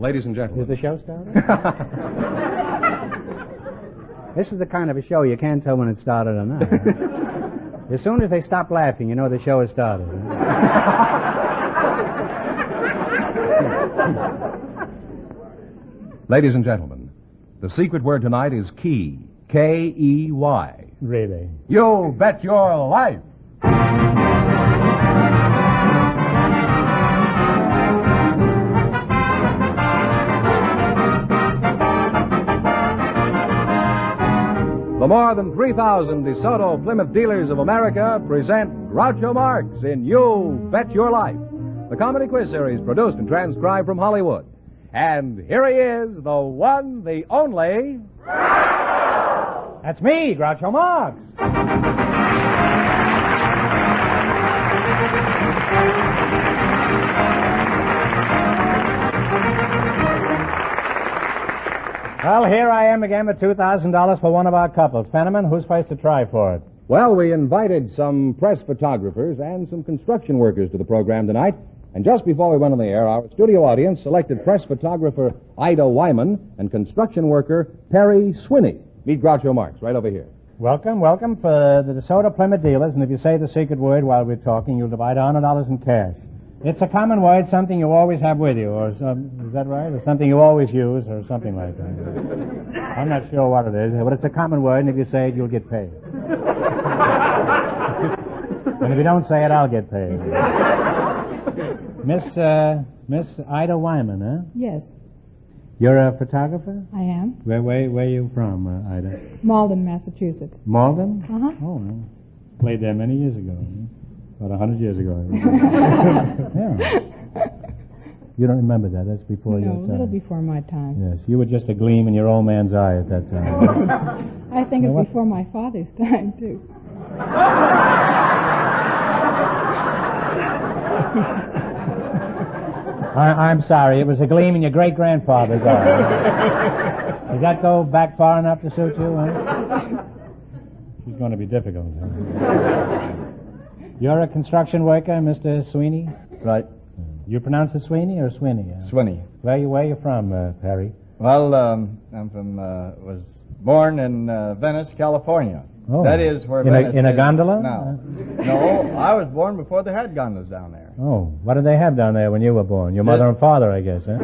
Ladies and gentlemen. Is the show started? This is the kind of a show you can't tell when it started or not. As soon as they stop laughing, you know the show has started. Ladies and gentlemen, the secret word tonight is key. K-E-Y. Really? You bet your life. The more than 3,000 DeSoto Plymouth dealers of America present Groucho Marx in You Bet Your Life, the comedy quiz series produced and transcribed from Hollywood. And here he is, the one, the only... That's me, Groucho Marx. Well, here I am again with $2,000 for one of our couples. Fenneman, who's first to try for it? Well, we invited some press photographers and some construction workers to the program tonight. And just before we went on the air, our studio audience selected press photographer Ida Wyman and construction worker Perry Swinney. Meet Groucho Marx right over here. Welcome for the DeSoto Plymouth dealers. And if you say the secret word while we're talking, you'll divide $100 in cash. It's a common word, something you always have with you, or is that right? Or something you always use, or something like that. I'm not sure what it is, but it's a common word, and if you say it, you'll get paid. And if you don't say it, I'll get paid. Miss Ida Wyman, huh? Yes, You're a photographer? I am. Where are you from, Ida? Malden, Massachusetts. Malden? Uh-huh. Oh, well, played there many years ago. About 100 years ago. Yeah. You don't remember that? That's before your time. No, a little before my time. Yes, you were just a gleam in your old man's eye at that time. I think it's before my father's time, too. I'm sorry, it was a gleam in your great-grandfather's eye. Does that go back far enough to suit you? Huh? She's going to be difficult. Huh? You're a construction worker, Mr. Sweeney? Right. You pronounce it Sweeney or Swinney? Swinney. Where you from, Perry? Well, I'm from, was born in Venice, California. Oh. That is where in Venice a is gondola? now. No, I was born before they had gondolas down there. Oh, what did they have down there when you were born? Your mother and father, I guess, huh?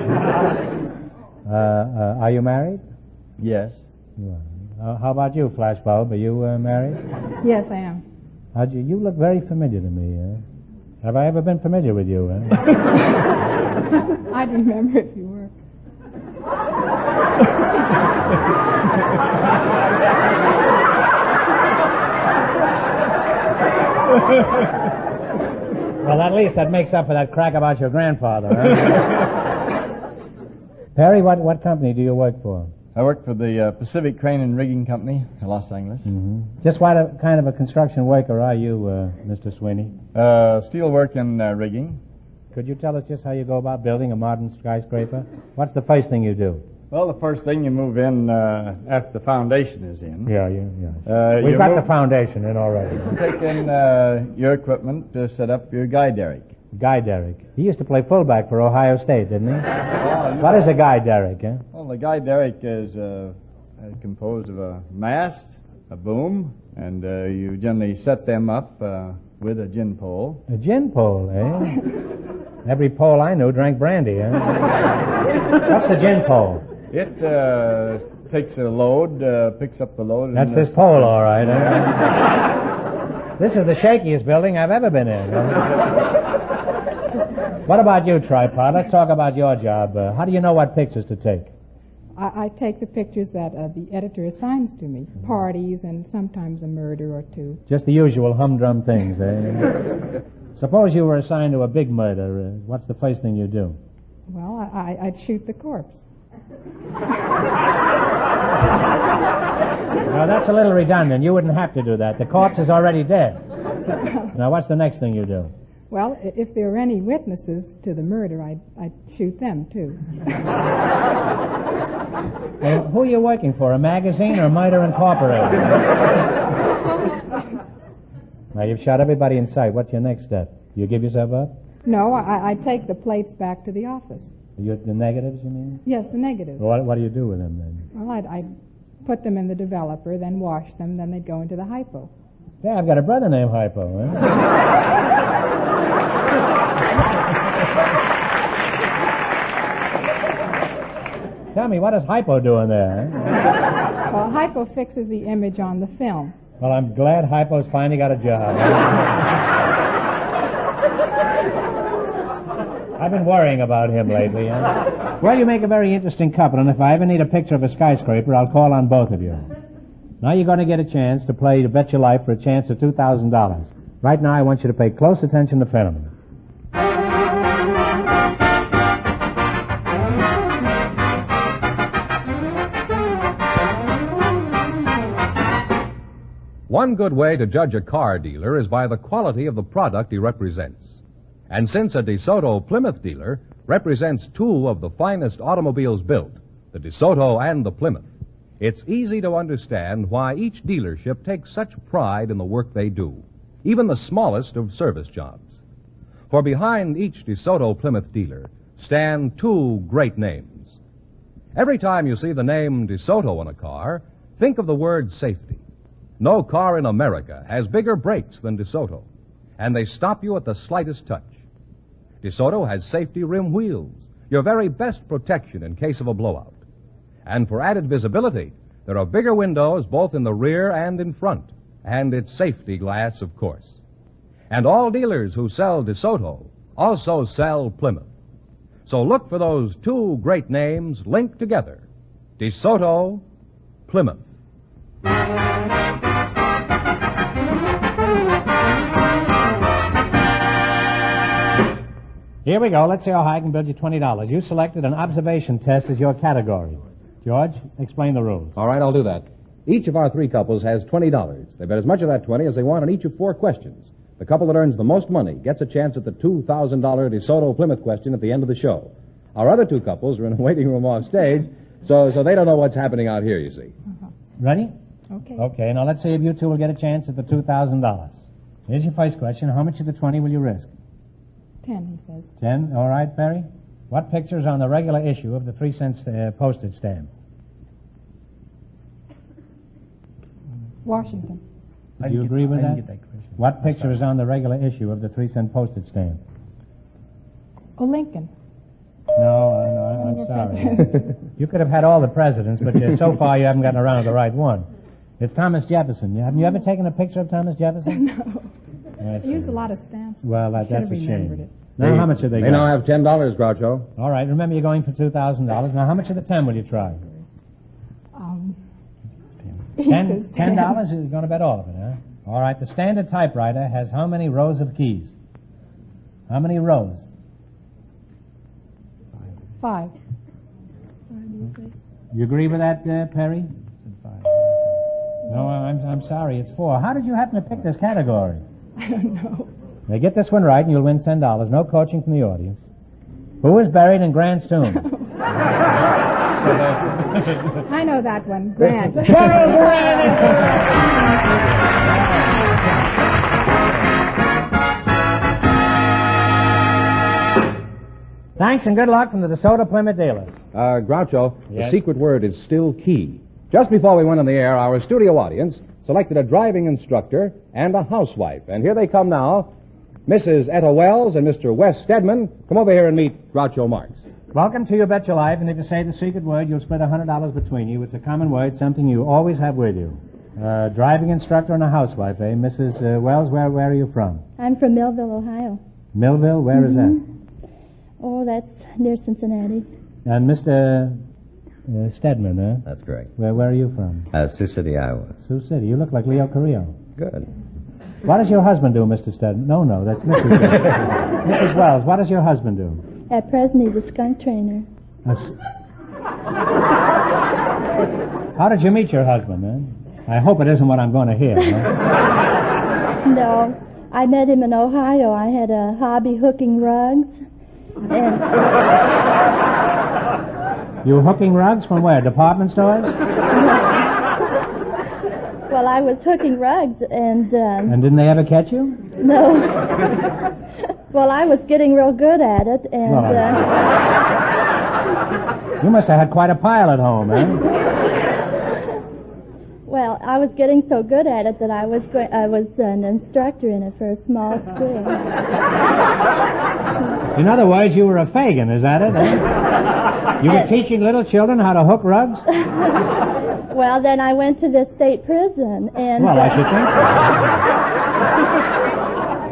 Are you married? Yes. You are. How about you, Flashbulb? Are you married? Yes, I am. You look very familiar to me. Have I ever been familiar with you? I'd remember if you were. Well, at least that makes up for that crack about your grandfather, huh? Perry, what company do you work for? I work for the Pacific Crane and Rigging Company in Los Angeles. Mm-hmm. Just what kind of a construction worker are you, Mr. Sweeney? Steel work and rigging. Could you tell us just how you go about building a modern skyscraper? What's the first thing you do? Well, the first thing you move in after the foundation is in. Yeah. We've got the foundation in already. You take in your equipment to set up your guy derrick. Guy derrick. He used to play fullback for Ohio State, didn't he? What is a guy derrick, eh? Well, the guy derrick is composed of a mast, a boom, and you generally set them up with a gin pole. A gin pole, eh? Every pole I knew drank brandy, eh? What's the gin pole? It takes a load, picks up the load. That's this pole, all right, eh? This is the shakiest building I've ever been in. What about you, Tripod? Let's talk about your job. How do you know what pictures to take? I take the pictures that the editor assigns to me. Parties and sometimes a murder or two. Just the usual humdrum things, eh? Suppose you were assigned to a big murder. What's the first thing you do? Well, I'd shoot the corpse. Now, that's a little redundant. You wouldn't have to do that. The corpse is already dead. Now, what's the next thing you do? Well, if there were any witnesses to the murder, I'd shoot them, too. Who are you working for, a magazine or Murder Incorporated? Now, you've shot everybody in sight. What's your next step? You give yourself up? No, I take the plates back to the office. The negatives, you mean? Yes, the negatives. What do you do with them then? Well, I'd put them in the developer, then wash them, then they'd go into the hypo. Yeah, I've got a brother named Hypo. Huh? Tell me, what is Hypo doing there? Huh? Well, hypo fixes the image on the film. Well, I'm glad Hypo's finally got a job. I've been worrying about him lately. Huh? Well, you make a very interesting couple, and if I ever need a picture of a skyscraper, I'll call on both of you. Now you're going to get a chance to play to bet your life for a chance of $2,000. Right now, I want you to pay close attention to Fenneman. One good way to judge a car dealer is by the quality of the product he represents. And since a DeSoto Plymouth dealer represents two of the finest automobiles built, the DeSoto and the Plymouth, it's easy to understand why each dealership takes such pride in the work they do, even the smallest of service jobs. For behind each DeSoto Plymouth dealer stand two great names. Every time you see the name DeSoto on a car, think of the word safety. No car in America has bigger brakes than DeSoto, and they stop you at the slightest touch. DeSoto has safety rim wheels, your very best protection in case of a blowout. And for added visibility, there are bigger windows both in the rear and in front, and it's safety glass, of course. And all dealers who sell DeSoto also sell Plymouth. So look for those two great names linked together, DeSoto, Plymouth. Here we go. Let's see how high I can build you $20. You selected an observation test as your category. George, explain the rules. All right, I'll do that. Each of our three couples has $20. They bet as much of that 20 as they want on each of four questions. The couple that earns the most money gets a chance at the $2,000 DeSoto Plymouth question at the end of the show. Our other two couples are in a waiting room off stage, so they don't know what's happening out here, you see. Ready? Okay. Okay, now let's see if you two will get a chance at the $2,000. Here's your first question. How much of the 20 will you risk? 10, he says. 10. All right, Barry. What picture is on the regular issue of the 3-cent postage stamp? Washington. Do you agree with I that? didn't get that question. What picture is on the regular issue of the 3-cent postage stamp? Oh, Lincoln. No, I'm sorry. You could have had all the presidents, but so far you haven't gotten around to the right one. It's Thomas Jefferson. Have you ever taken a picture of Thomas Jefferson? No. That's I used a- a lot of stamps. Well, Should that's have a remembered shame. it. Now, how much have they They got? now have $10, Groucho. All right, remember you're going for $2,000. Now, how much of the 10 will you try? He $10 says 10. $10 is going to bet all of it, huh? All right, the standard typewriter has how many rows of keys? How many rows? 5. You agree with that, Perry? No, I'm sorry, it's 4. How did you happen to pick this category? I don't know. Now, get this one right and you'll win $10. No coaching from the audience. Who is buried in Grant's tomb? I know that one. Grant. Thanks and good luck from the DeSoto Plymouth dealers. Groucho, Yes? the secret word is still key. Just before we went on the air, our studio audience selected a driving instructor and a housewife. And here they come now. Mrs. Etta Wells and Mr. Wes Stedman. Come over here and meet Groucho Marx. Welcome to You Bet Your Life, and if you say the secret word, you'll split $100 between you. It's a common word, something you always have with you. Driving instructor and a housewife, eh? Mrs. Wells, where are you from? I'm from Millville, Ohio. Millville, where is that? Oh, that's near Cincinnati. And Mr. Stedman, eh? That's correct. Where are you from? Sioux City, Iowa. Sioux City. You look like Leo Carrillo. Good. What does your husband do, Mr. Stedman? No, that's Mrs. Mrs. Wells, what does your husband do? At present, he's a skunk trainer. How did you meet your husband, man? I hope it isn't what I'm going to hear. Huh? No, I met him in Ohio. I had a hobby hooking rugs. And You were hooking rugs from where? Department stores? well, I was hooking rugs, and And didn't they ever catch you? no. Well, I was getting real good at it, and Right. You must have had quite a pile at home, eh? Well, I was getting so good at it that I was an instructor in it for a small school. In other words, you were a Fagin, is that it? Eh? You were teaching little children how to hook rugs? Well, then I went to the state prison, and Well, I should think so.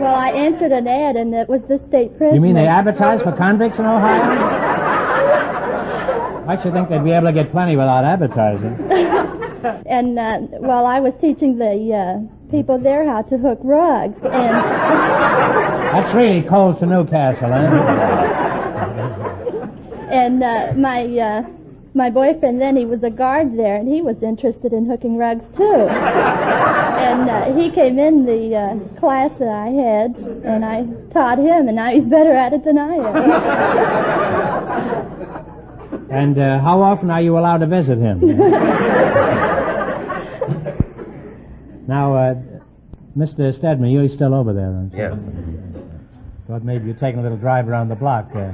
well, I entered an ad, and it was the state prison. You mean they advertise for convicts in Ohio? I should think they'd be able to get plenty without advertising. And well, I was teaching the people there how to hook rugs, and That's really cold to Newcastle, eh? and my boyfriend then, he was a guard there, and he was interested in hooking rugs too. And he came in the class that I had, and I taught him, and now he's better at it than I am. And how often are you allowed to visit him? Now, Mr. Stedman, you're still over there, aren't you? Yes. Thought maybe you're taking a little drive around the block there.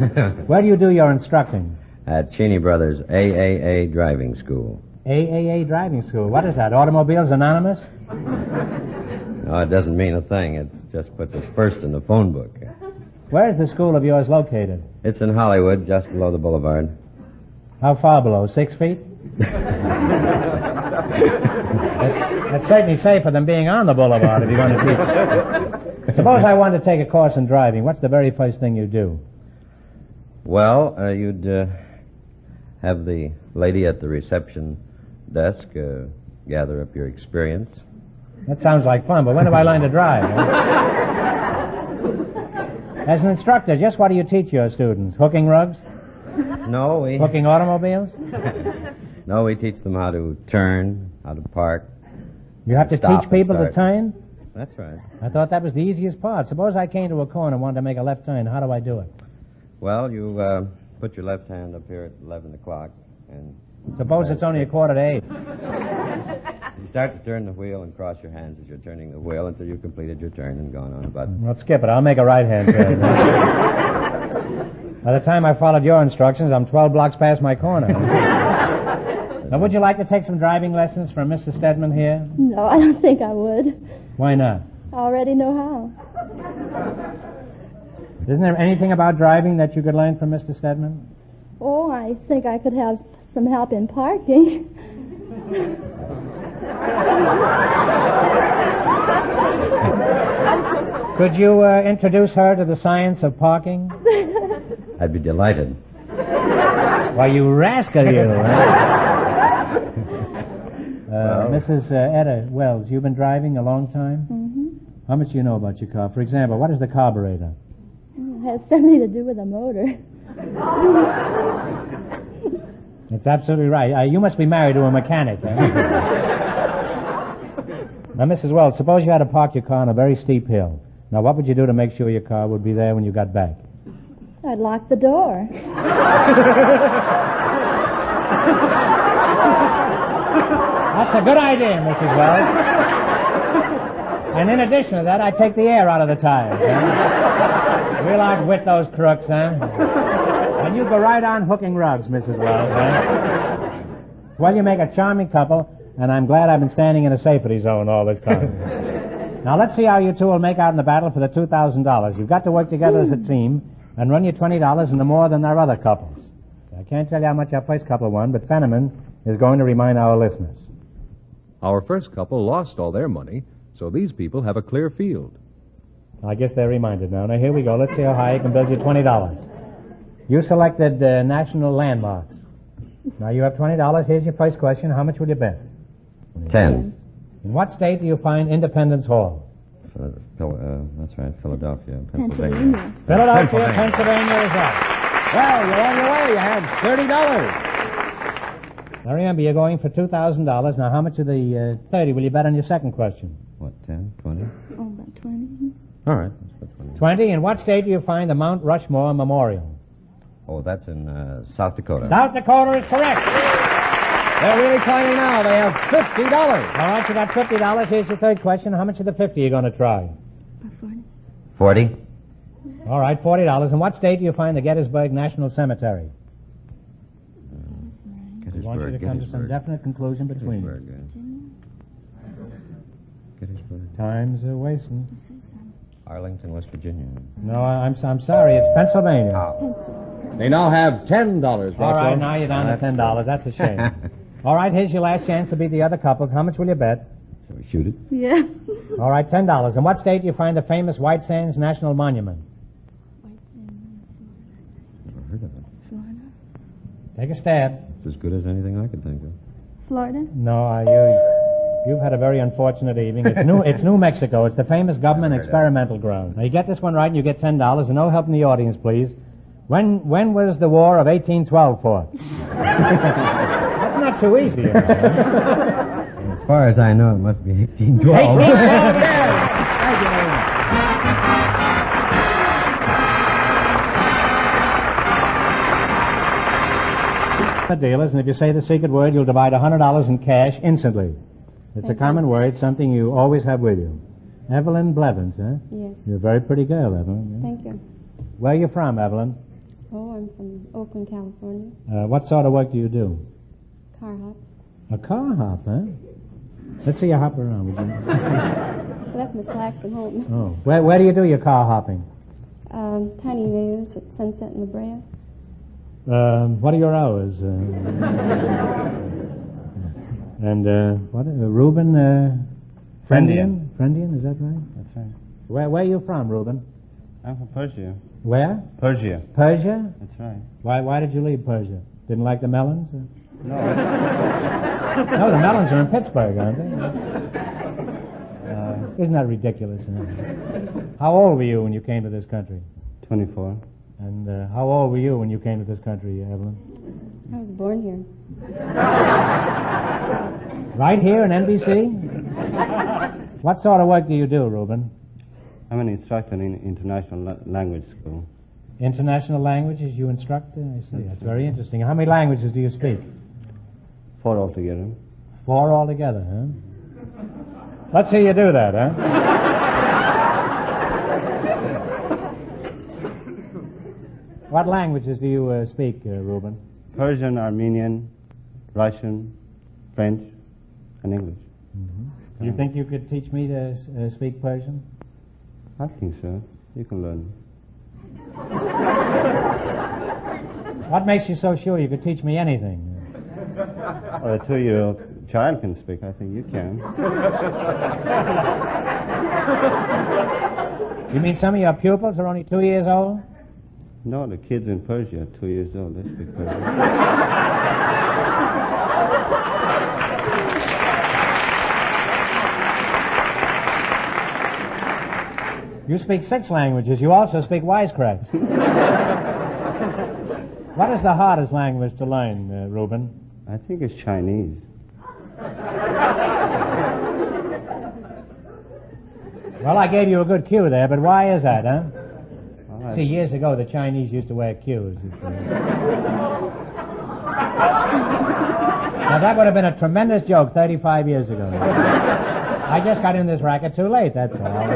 Where do you do your instructing? At Cheney Brothers AAA Driving School. AAA Driving School. What is that, Automobiles Anonymous? No, it doesn't mean a thing. It just puts us first in the phone book. Where is the school of yours located? It's in Hollywood, just below the boulevard. How far below? 6 feet? That's certainly safer than being on the boulevard if you're going to teach. Suppose I wanted to take a course in driving. What's the very first thing you do? Well, you'd have the lady at the reception desk gather up your experience. That sounds like fun, but when do I learn to drive? As an instructor, just what do you teach your students? Hooking rugs? No, we... Hooking automobiles? No, we teach them how to turn, how to park. You have to Stop teach people and to start. turn? That's right. I thought that was the easiest part. Suppose I came to a corner and wanted to make a left turn. How do I do it? Well, you put your left hand up here at 11 o'clock, and Suppose it's only a quarter to 8. you start to turn the wheel and cross your hands as you're turning the wheel until you've completed your turn and gone on about... Well, skip it. I'll make a right-hand turn. By the time I followed your instructions, I'm 12 blocks past my corner. Now, would you like to take some driving lessons from Mr. Stedman here? No, I don't think I would. Why not? I already know how. Isn't there anything about driving that you could learn from Mr. Stedman? Oh, I think I could have some help in parking. Could you introduce her to the science of parking? I'd be delighted. Why, you rascal, you. Mrs. Etta Wells, you've been driving a long time? Mm-hmm. How much do you know about your car? For example, what is the carburetor? It has something to do with a motor. That's absolutely right. You must be married to a mechanic. Eh? Now, Mrs. Wells, suppose you had to park your car on a very steep hill. Now, what would you do to make sure your car would be there when you got back? I'd lock the door. That's a good idea, Mrs. Wells. And in addition to that, I'd take the air out of the tires. Eh? We'll outwit those crooks, huh? And you go right on hooking rugs, Mrs. Wells. Eh? Well, you make a charming couple, and I'm glad I've been standing in a safety zone all this time. Now, let's see how you two will make out in the battle for the $2,000. You've got to work together as a team and run your $20 into more than our other couples. I can't tell you how much our first couple won, but Fenneman is going to remind our listeners. Our first couple lost all their money, so these people have a clear field. I guess they're reminded now. Now, here we go. Let's see how high you can build your $20. You selected national landmarks. Now, you have $20. Here's your first question. How much will you bet? 10. In what state do you find Independence Hall? That's right, Philadelphia, Pennsylvania. Philadelphia, Pennsylvania is right. Well, you're on your way. You had $30. Now, remember, you're going for $2,000. Now, how much of the 30 will you bet on your second question? What, 10, 20? Oh, about 20. All right, let's put 20. 20. In what state do you find the Mount Rushmore Memorial? Oh, that's in South Dakota. South Dakota is correct. They're really climbing now. They have $50. All right, you got $50. Here's your third question. How much of the 50 are you going to try? About 40. 40? All right, $40. In what state do you find the Gettysburg National Cemetery? want you to come to some definite conclusion between you. Gettysburg. Time's wasting. Arlington, West Virginia. No, I'm sorry. It's Pennsylvania. They now have $10, All right, now you're down to $10. That's a shame. All right, here's your last chance to beat the other couples. How much will you bet? Shall we shoot it? Yeah. All right, $10. In what state do you find the famous White Sands National Monument? Never heard of it. Florida. Take a stab. It's as good as anything I could think of. Florida? No, you've had a very unfortunate evening. It's New Mexico. It's the famous government experimental ground. Now, you get this one right and you get $10. And no help in the audience, please. When was the War of 1812 fought? That's not too easy, you know. As far as I know, it must be 1812. 1812, yes! Thank you very much. Dealers, and if you say the secret word, you'll divide $100 in cash instantly. It's a common word, something you always have with you. Evelyn Blevins, huh? Yes. You're a very pretty girl, Evelyn. Yeah? Thank you. Where are you from, Evelyn? Oh, I'm from Oakland, California. What sort of work do you do? Car hop. A car hop, huh? Let's see you hop around, would you? I left my slacks at home. Oh. Where do you do your car hopping? Tiny News at Sunset and La Brea. What are your hours? And what? Reuben Friendian? Friendian, is that right? That's right. Where are you from, Reuben? I'm from Persia. Where? Persia. Persia? That's right. Why did you leave Persia? Didn't like the melons? No. No, the melons are in Pittsburgh, aren't they? Isn't that ridiculous? How old were you when you came to this country? 24. And how old were you when you came to this country, Evelyn? I was born here. Right here in NBC? What sort of work do you do, Reuben? I'm an instructor in international language school. International languages you instruct? I see. That's very interesting. How many languages do you speak? 4 altogether. 4 altogether, huh? Let's see you do that, huh? What languages do you speak, Reuben? Persian, Armenian, Russian, French, and English. Mm-hmm. Do you think you could teach me to speak Persian? I think so. You can learn. What makes you so sure you could teach me anything? Well, a 2-year-old child can speak. I think you can. You mean some of your pupils are only 2 years old? No, the kids in Persia are 2 years old. They speak Persian. You speak 6 languages. You also speak wisecracks. What is the hardest language to learn, Reuben? I think it's Chinese. Well, I gave you a good cue there, but why is that, huh? Well, See, years ago, the Chinese used to wear cues. Now, that would have been a tremendous joke 35 years ago. I just got in this racket too late, that's all.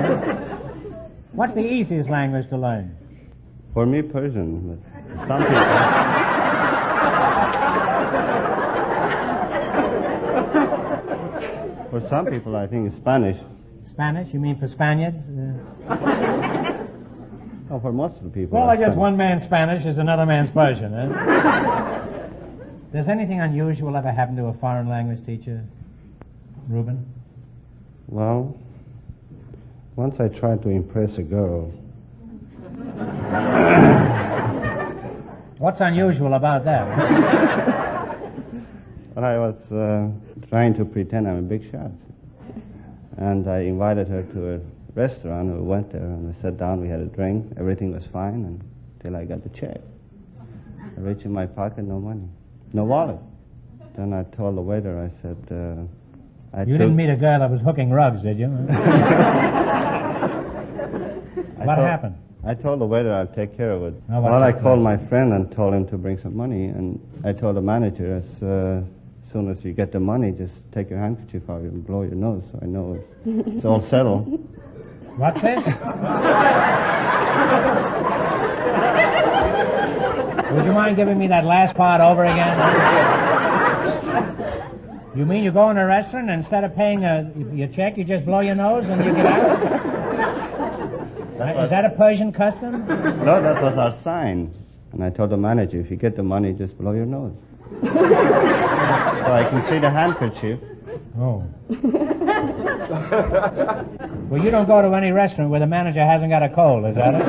What's the easiest language to learn? For me, Persian. But some people... For some people, I think it's Spanish. Spanish? You mean for Spaniards? Oh, for most of the people. Well, I guess Spanish. one man's Spanish is another man's Persian, huh? Does anything unusual ever happen to a foreign language teacher, Reuben? Well, once I tried to impress a girl. What's unusual about that? Well, I was trying to pretend I'm a big shot. And I invited her to a restaurant. We went there and we sat down, we had a drink. Everything was fine until I got the check. I reached in my pocket, no money. No wallet. Then I told the waiter, I said... You didn't meet a girl that was hooking rugs, did you? What happened? I told the waiter I'll take care of it. Oh, well, I called my friend and told him to bring some money. And I told the manager, as soon as you get the money, just take your handkerchief out and blow your nose so I know it's all settled. What's this? Would you mind giving me that last part over again? You mean you go in a restaurant and instead of paying your check, you just blow your nose and you get out? Is that a Persian custom? No, that was our sign. And I told the manager, if you get the money, just blow your nose. So I can see the handkerchief. Oh. Well, you don't go to any restaurant where the manager hasn't got a cold, is that it?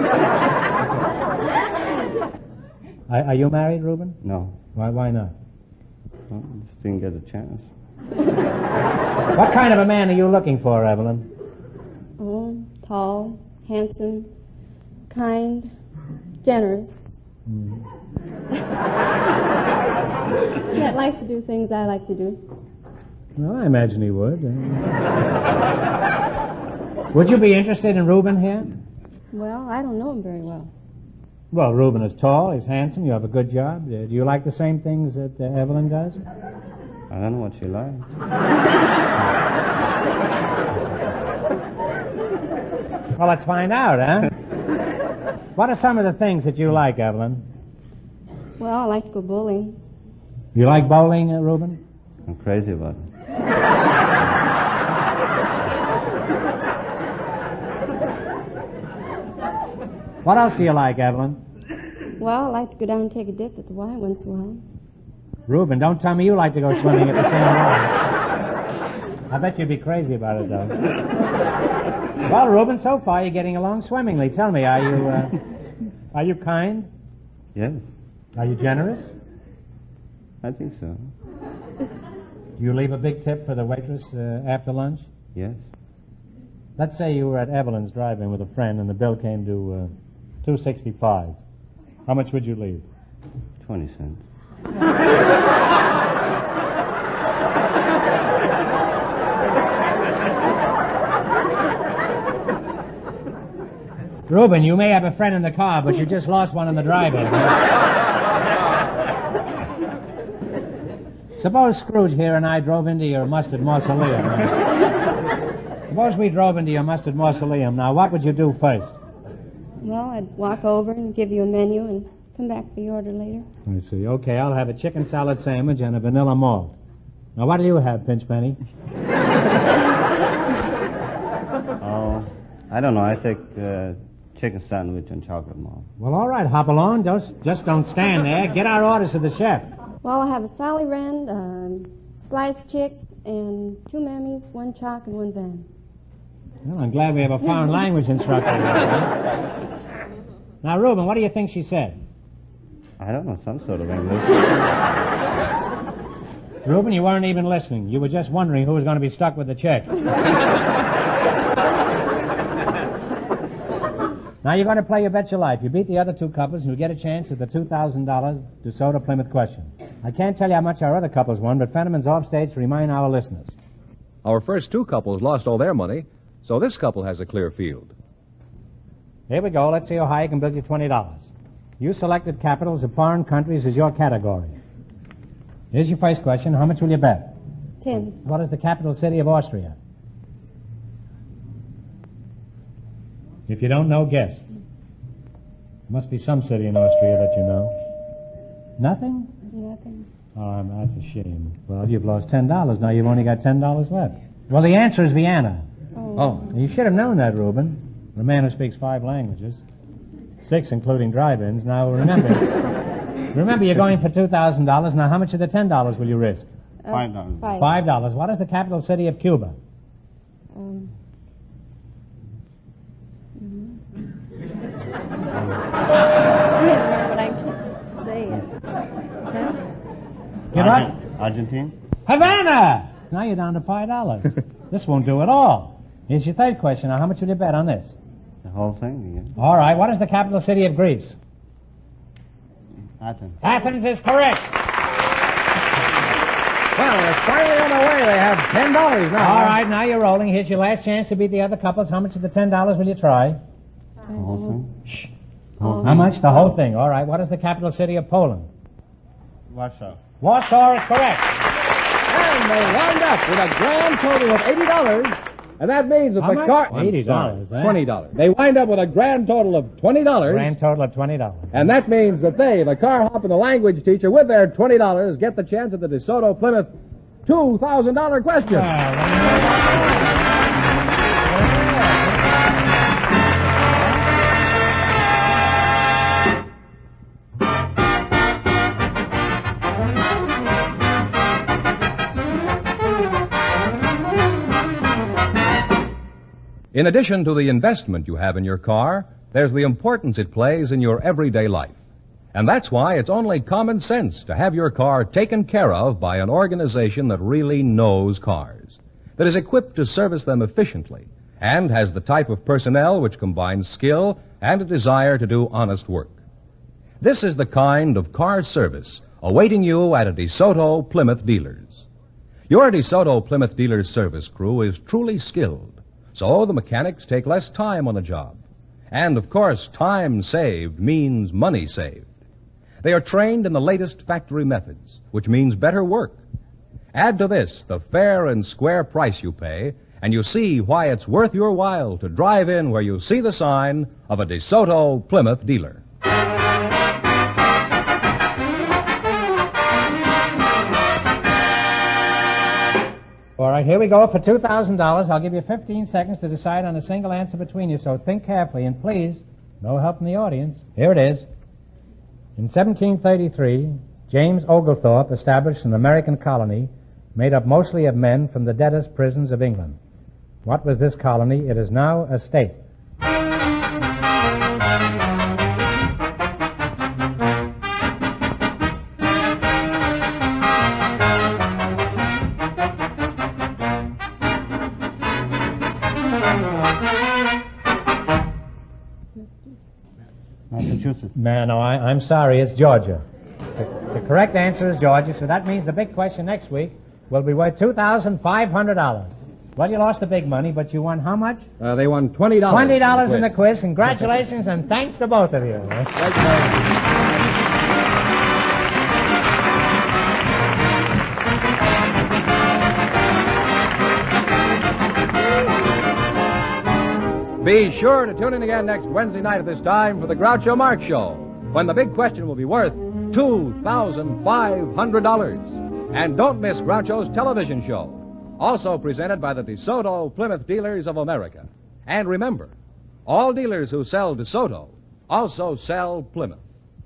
Are you married, Reuben? No. Why not? Well, just didn't get a chance. What kind of a man are you looking for, Evelyn? Oh, tall, handsome, kind, generous. That likes to do things I like to do. Well, I imagine he would. Would you be interested in Reuben here? Well, I don't know him very well. Well, Reuben is tall, he's handsome, you have a good job. Do you like the same things that Evelyn does? I don't know what she likes. Well, let's find out, huh? What are some of the things that you like, Evelyn? Well, I like to go bowling. You like bowling, Reuben? I'm crazy about it. What else do you like, Evelyn? Well, I like to go down and take a dip at the Y once in a while. Reuben, don't tell me you like to go swimming at the same time. I bet you'd be crazy about it, though. Well, Reuben, so far you're getting along swimmingly. Tell me, are you kind? Yes, Are you generous? I think so. Do you leave a big tip for the waitress after lunch? Yes. Let's say you were at Evelyn's drive-in with a friend and the bill came to $2.65. How much would you leave? 20 cents. Reuben, you may have a friend in the car, but you just lost one in the drive-in. Suppose Scrooge here and I drove into your mustard mausoleum. Suppose we drove into your mustard mausoleum. Now, what would you do first? Well, I'd walk over and give you a menu and come back for your order later. I see. Okay, I'll have a chicken salad sandwich and a vanilla malt. Now, what do you have, Pinchpenny? Oh, I don't know. I take chicken sandwich and chocolate malt. Well, all right, hop along. Just don't stand there. Get our orders to the chef. Well, I have a Sally Rand, sliced chick, and 2 mammies, 1 chock, and 1 van. Well, I'm glad we have a foreign language instructor here. Now, Reuben, what do you think she said? I don't know, some sort of English. Reuben, you weren't even listening. You were just wondering who was going to be stuck with the check. Now you're going to play your bet your life. You beat the other 2 couples, and you'll get a chance at the $2,000 DeSoto Plymouth question. I can't tell you how much our other couples won, but Fenneman's offstage to remind our listeners. Our first 2 couples lost all their money, so this couple has a clear field. Here we go. Let's see how high I can build you $20. You selected capitals of foreign countries as your category. Here's your first question. How much will you bet? 10. What is the capital city of Austria? If you don't know, guess. There must be some city in Austria that you know. Nothing? Nothing. Oh, that's a shame. Well, you've lost $10. Now you've only got $10 left. Well, the answer is Vienna. Oh. You should have known that, Reuben. A man who speaks 5 languages. 6, including drive-ins. Now, remember, you're going for $2,000. Now, how much of the $10 will you risk? $5. $5. What is the capital city of Cuba? But I can't say it. Give up? Argentine? Havana! Now you're down to $5. This won't do at all. Here's your third question. Now, how much will you bet on this? The whole thing again. All right. What is the capital city of Greece? Athens. Athens is correct. Well, it's finally on the way. They have $10 now. All right. Now you're rolling. Here's your last chance to beat the other couples. How much of the $10 will you try? The whole thing? Shh. How much? The whole thing. All right. What is the capital city of Poland? Warsaw. Warsaw is correct. And they wound up with a grand total of $80 And that means that How the much? car... $80, eh? $20. They wind up with a grand total of $20. Grand total of $20. And that means that they, the car hop and the language teacher, with their $20, get the chance at the DeSoto Plymouth $2,000 question. In addition to the investment you have in your car, there's the importance it plays in your everyday life. And that's why it's only common sense to have your car taken care of by an organization that really knows cars, that is equipped to service them efficiently, and has the type of personnel which combines skill and a desire to do honest work. This is the kind of car service awaiting you at a DeSoto Plymouth dealer's. Your DeSoto Plymouth dealer's service crew is truly skilled, so the mechanics take less time on the job. And, of course, time saved means money saved. They are trained in the latest factory methods, which means better work. Add to this the fair and square price you pay, and you see why it's worth your while to drive in where you see the sign of a DeSoto Plymouth dealer. All right, here we go for $2,000. I'll give you 15 seconds to decide on a single answer between you, so think carefully. And please, no help from the audience. Here it is. In 1733, James Oglethorpe established an American colony made up mostly of men from the debtors' prisons of England. What was this colony? It is now a state. Massachusetts. Man, no, I'm sorry, it's Georgia. The correct answer is Georgia, so that means the big question next week will be worth $2,500. Well, you lost the big money, but you won how much? They won $20. $20 in the quiz. Congratulations, and thanks to both of you. Be sure to tune in again next Wednesday night at this time for the Groucho Marx Show, when the big question will be worth $2,500. And don't miss Groucho's television show, also presented by the DeSoto Plymouth Dealers of America. And remember, all dealers who sell DeSoto also sell Plymouth.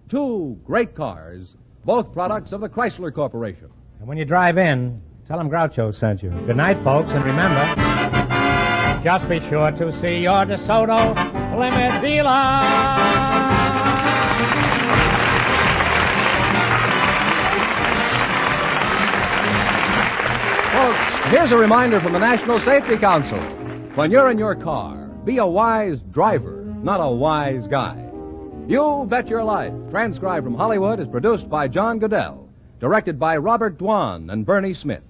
Two great cars, both products of the Chrysler Corporation. And when you drive in, tell them Groucho sent you. Good night, folks, and remember, just be sure to see your DeSoto Plymouth dealer. Folks, here's a reminder from the National Safety Council. When you're in your car, be a wise driver, not a wise guy. You Bet Your Life, transcribed from Hollywood, is produced by John Goodell, directed by Robert Dwan and Bernie Smith,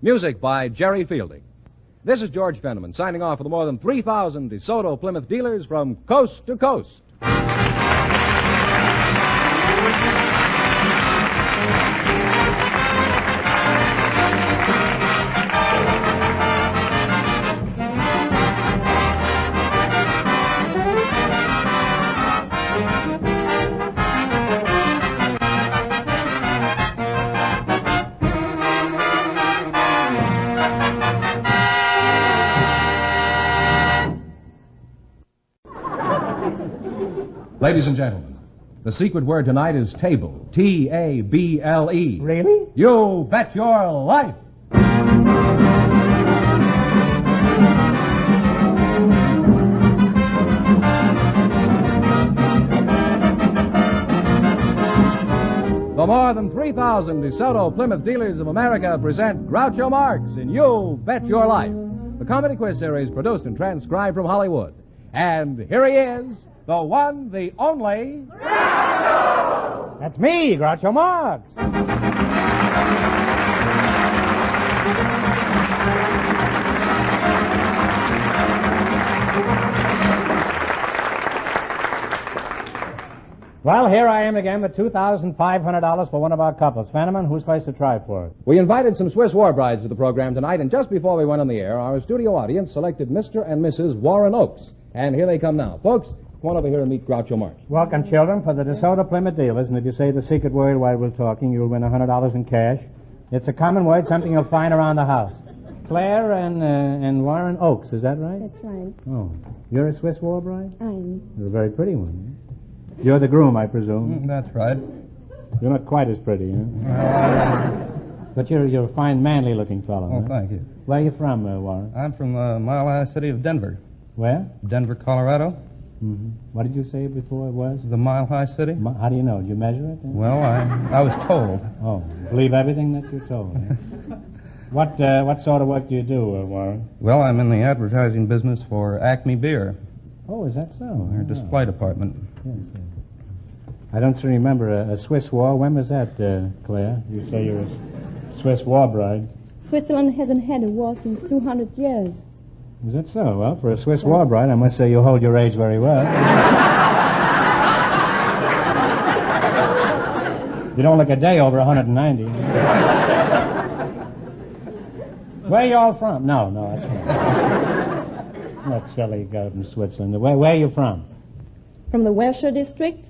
music by Jerry Fielding. This is George Fenneman signing off for the more than 3,000 DeSoto Plymouth dealers from coast to coast. Ladies and gentlemen, the secret word tonight is table. T-A-B-L-E. Really? You bet your life. The more than 3,000 DeSoto Plymouth Dealers of America present Groucho Marx in You Bet Your Life, the comedy quiz series produced and transcribed from Hollywood. And here he is, the one, the only... Groucho! That's me, Groucho Marx. Well, here I am again with $2,500 for one of our couples. Fenneman, who's placed to try for it? We invited some Swiss war brides to the program tonight, and just before we went on the air, our studio audience selected Mr. and Mrs. Warren Oakes. And here they come now. Folks, come on over here and meet Groucho Marx. Welcome, children, for the DeSoto Plymouth dealers. And if you say the secret word while we're talking, you'll win $100 in cash. It's a common word, something you'll find around the house. Claire and Warren Oakes, is that right? That's right. Oh, you're a Swiss war bride? I'm. You're a very pretty one. You're the groom, I presume. That's right. You're not quite as pretty, huh? But you're a fine, manly-looking fellow. Well, huh? thank you. Where are you from, Warren? I'm from the Mile High City of Denver. Where? Denver, Colorado. Mm-hmm. What did you say before it was? The Mile High City. How do you know? Did you measure it? Well, I was told. Oh, believe everything that you're told. Huh? What sort of work do you do, Warren? Well, I'm in the advertising business for Acme Beer, Oh, is that so? their display department. Yes. I don't seem to remember a Swiss war. When was that, Claire? You say you're a Swiss war bride. Switzerland hasn't had a war since 200 years. Is that so? Well, for a Swiss war bride, I must say you hold your age very well. You don't look a day over 190. Where are you all from? No, that's right. That silly guy from Switzerland. Where are you from? From the Welshire district?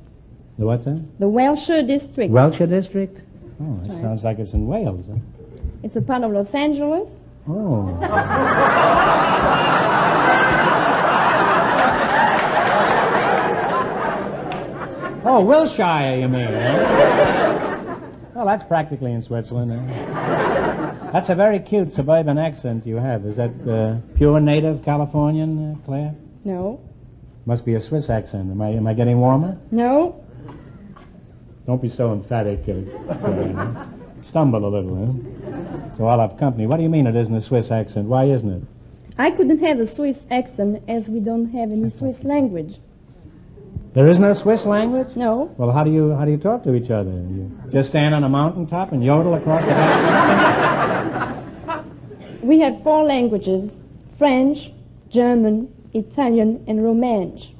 The what's that? The Welshire district. Welshire district? Oh, that right. sounds like it's in Wales. Huh? It's a part of Los Angeles. Oh. Oh, Wilshire, you mean, huh? Well, that's practically in Switzerland. Huh? That's a very cute suburban accent you have. Is that pure native Californian, Claire? No. Must be a Swiss accent. Am I getting warmer? No. Don't be so emphatic. Claire. Stumble a little, huh? So I'll have company. What do you mean it isn't a Swiss accent? Why isn't it? I couldn't have a Swiss accent as we don't have any Swiss language. There is no Swiss language? No. Well, how do you talk to each other? You just stand on a mountaintop and yodel across the back? We have 4 languages: French, German, Italian, and Romansh.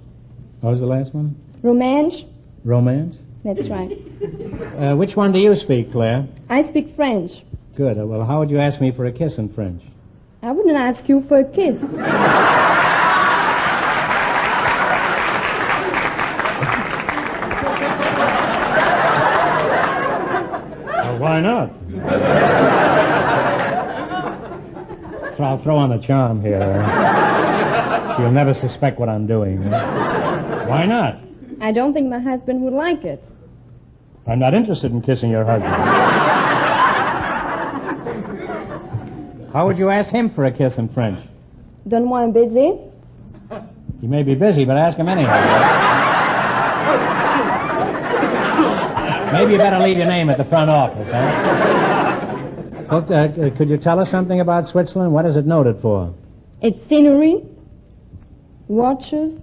What was the last one? Romansh? Romance? That's right. Which one do you speak, Claire? I speak French. Good. Well, how would you ask me for a kiss in French? I wouldn't ask you for a kiss. Well, why not? So I'll throw on the charm here. She'll never suspect what I'm doing. Why not? I don't think my husband would like it. I'm not interested in kissing your husband. How would you ask him for a kiss in French? Donne-moi un baiser. He may be busy, but ask him anyhow. Maybe you better leave your name at the front office, huh? Well, could you tell us something about Switzerland? What is it noted for? It's scenery, watches,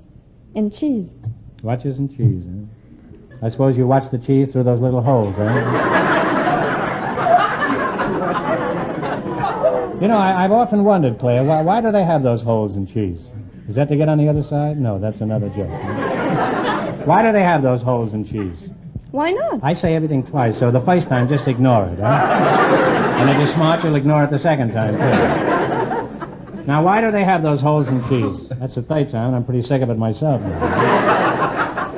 and cheese. Watches and cheese, huh? I suppose you watch the cheese through those little holes, huh? You know, I've often wondered, Claire, why do they have those holes in cheese? Is that to get on the other side? No, that's another joke. Why do they have those holes in cheese? Why not? I say everything twice, so the first time, just ignore it, huh? And if you're smart, you'll ignore it the second time, too. Now, why do they have those holes in cheese? That's the third time, and I'm pretty sick of it myself now.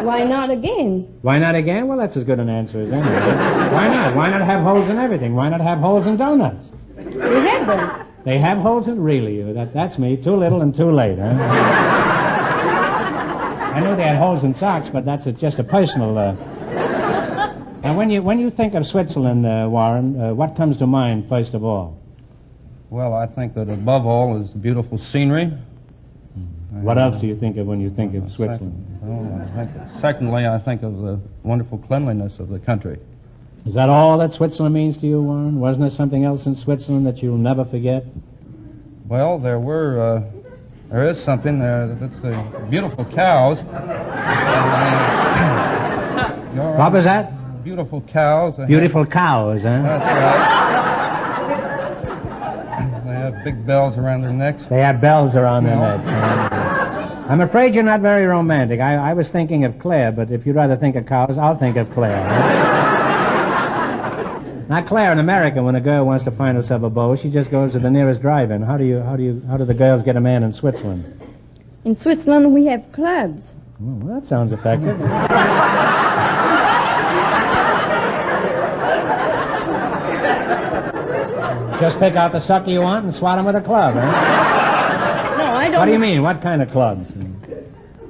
Why not again? Why not again? Well, that's as good an answer as any. Why not? Why not have holes in everything? Why not have holes in donuts? We have them. They have holes in... Really? That's me. Too little and too late, huh? I knew they had holes in socks, but that's just a personal... Now, when you think of Switzerland, Warren, what comes to mind first of all? Well, I think that above all is the beautiful scenery. What else do you think of when you think of Switzerland? Secondly, I think of the wonderful cleanliness of the country. Is that all that Switzerland means to you, Warren? Wasn't there something else in Switzerland that you'll never forget? Well, there is something there. That's the beautiful cows. What was that? Beautiful cows. Beautiful cows, huh? That's right. They have big bells around their necks. They have bells around their necks. Huh? I'm afraid you're not very romantic. I was thinking of Claire, but if you'd rather think of cows, I'll think of Claire. Now, Claire, in America, when a girl wants to find herself a beau, she just goes to the nearest drive-in. How do the girls get a man in Switzerland? In Switzerland, we have clubs. Well, that sounds effective. Just pick out the sucker you want and swat him with a club, huh? No, I don't. What do you mean? What kind of clubs?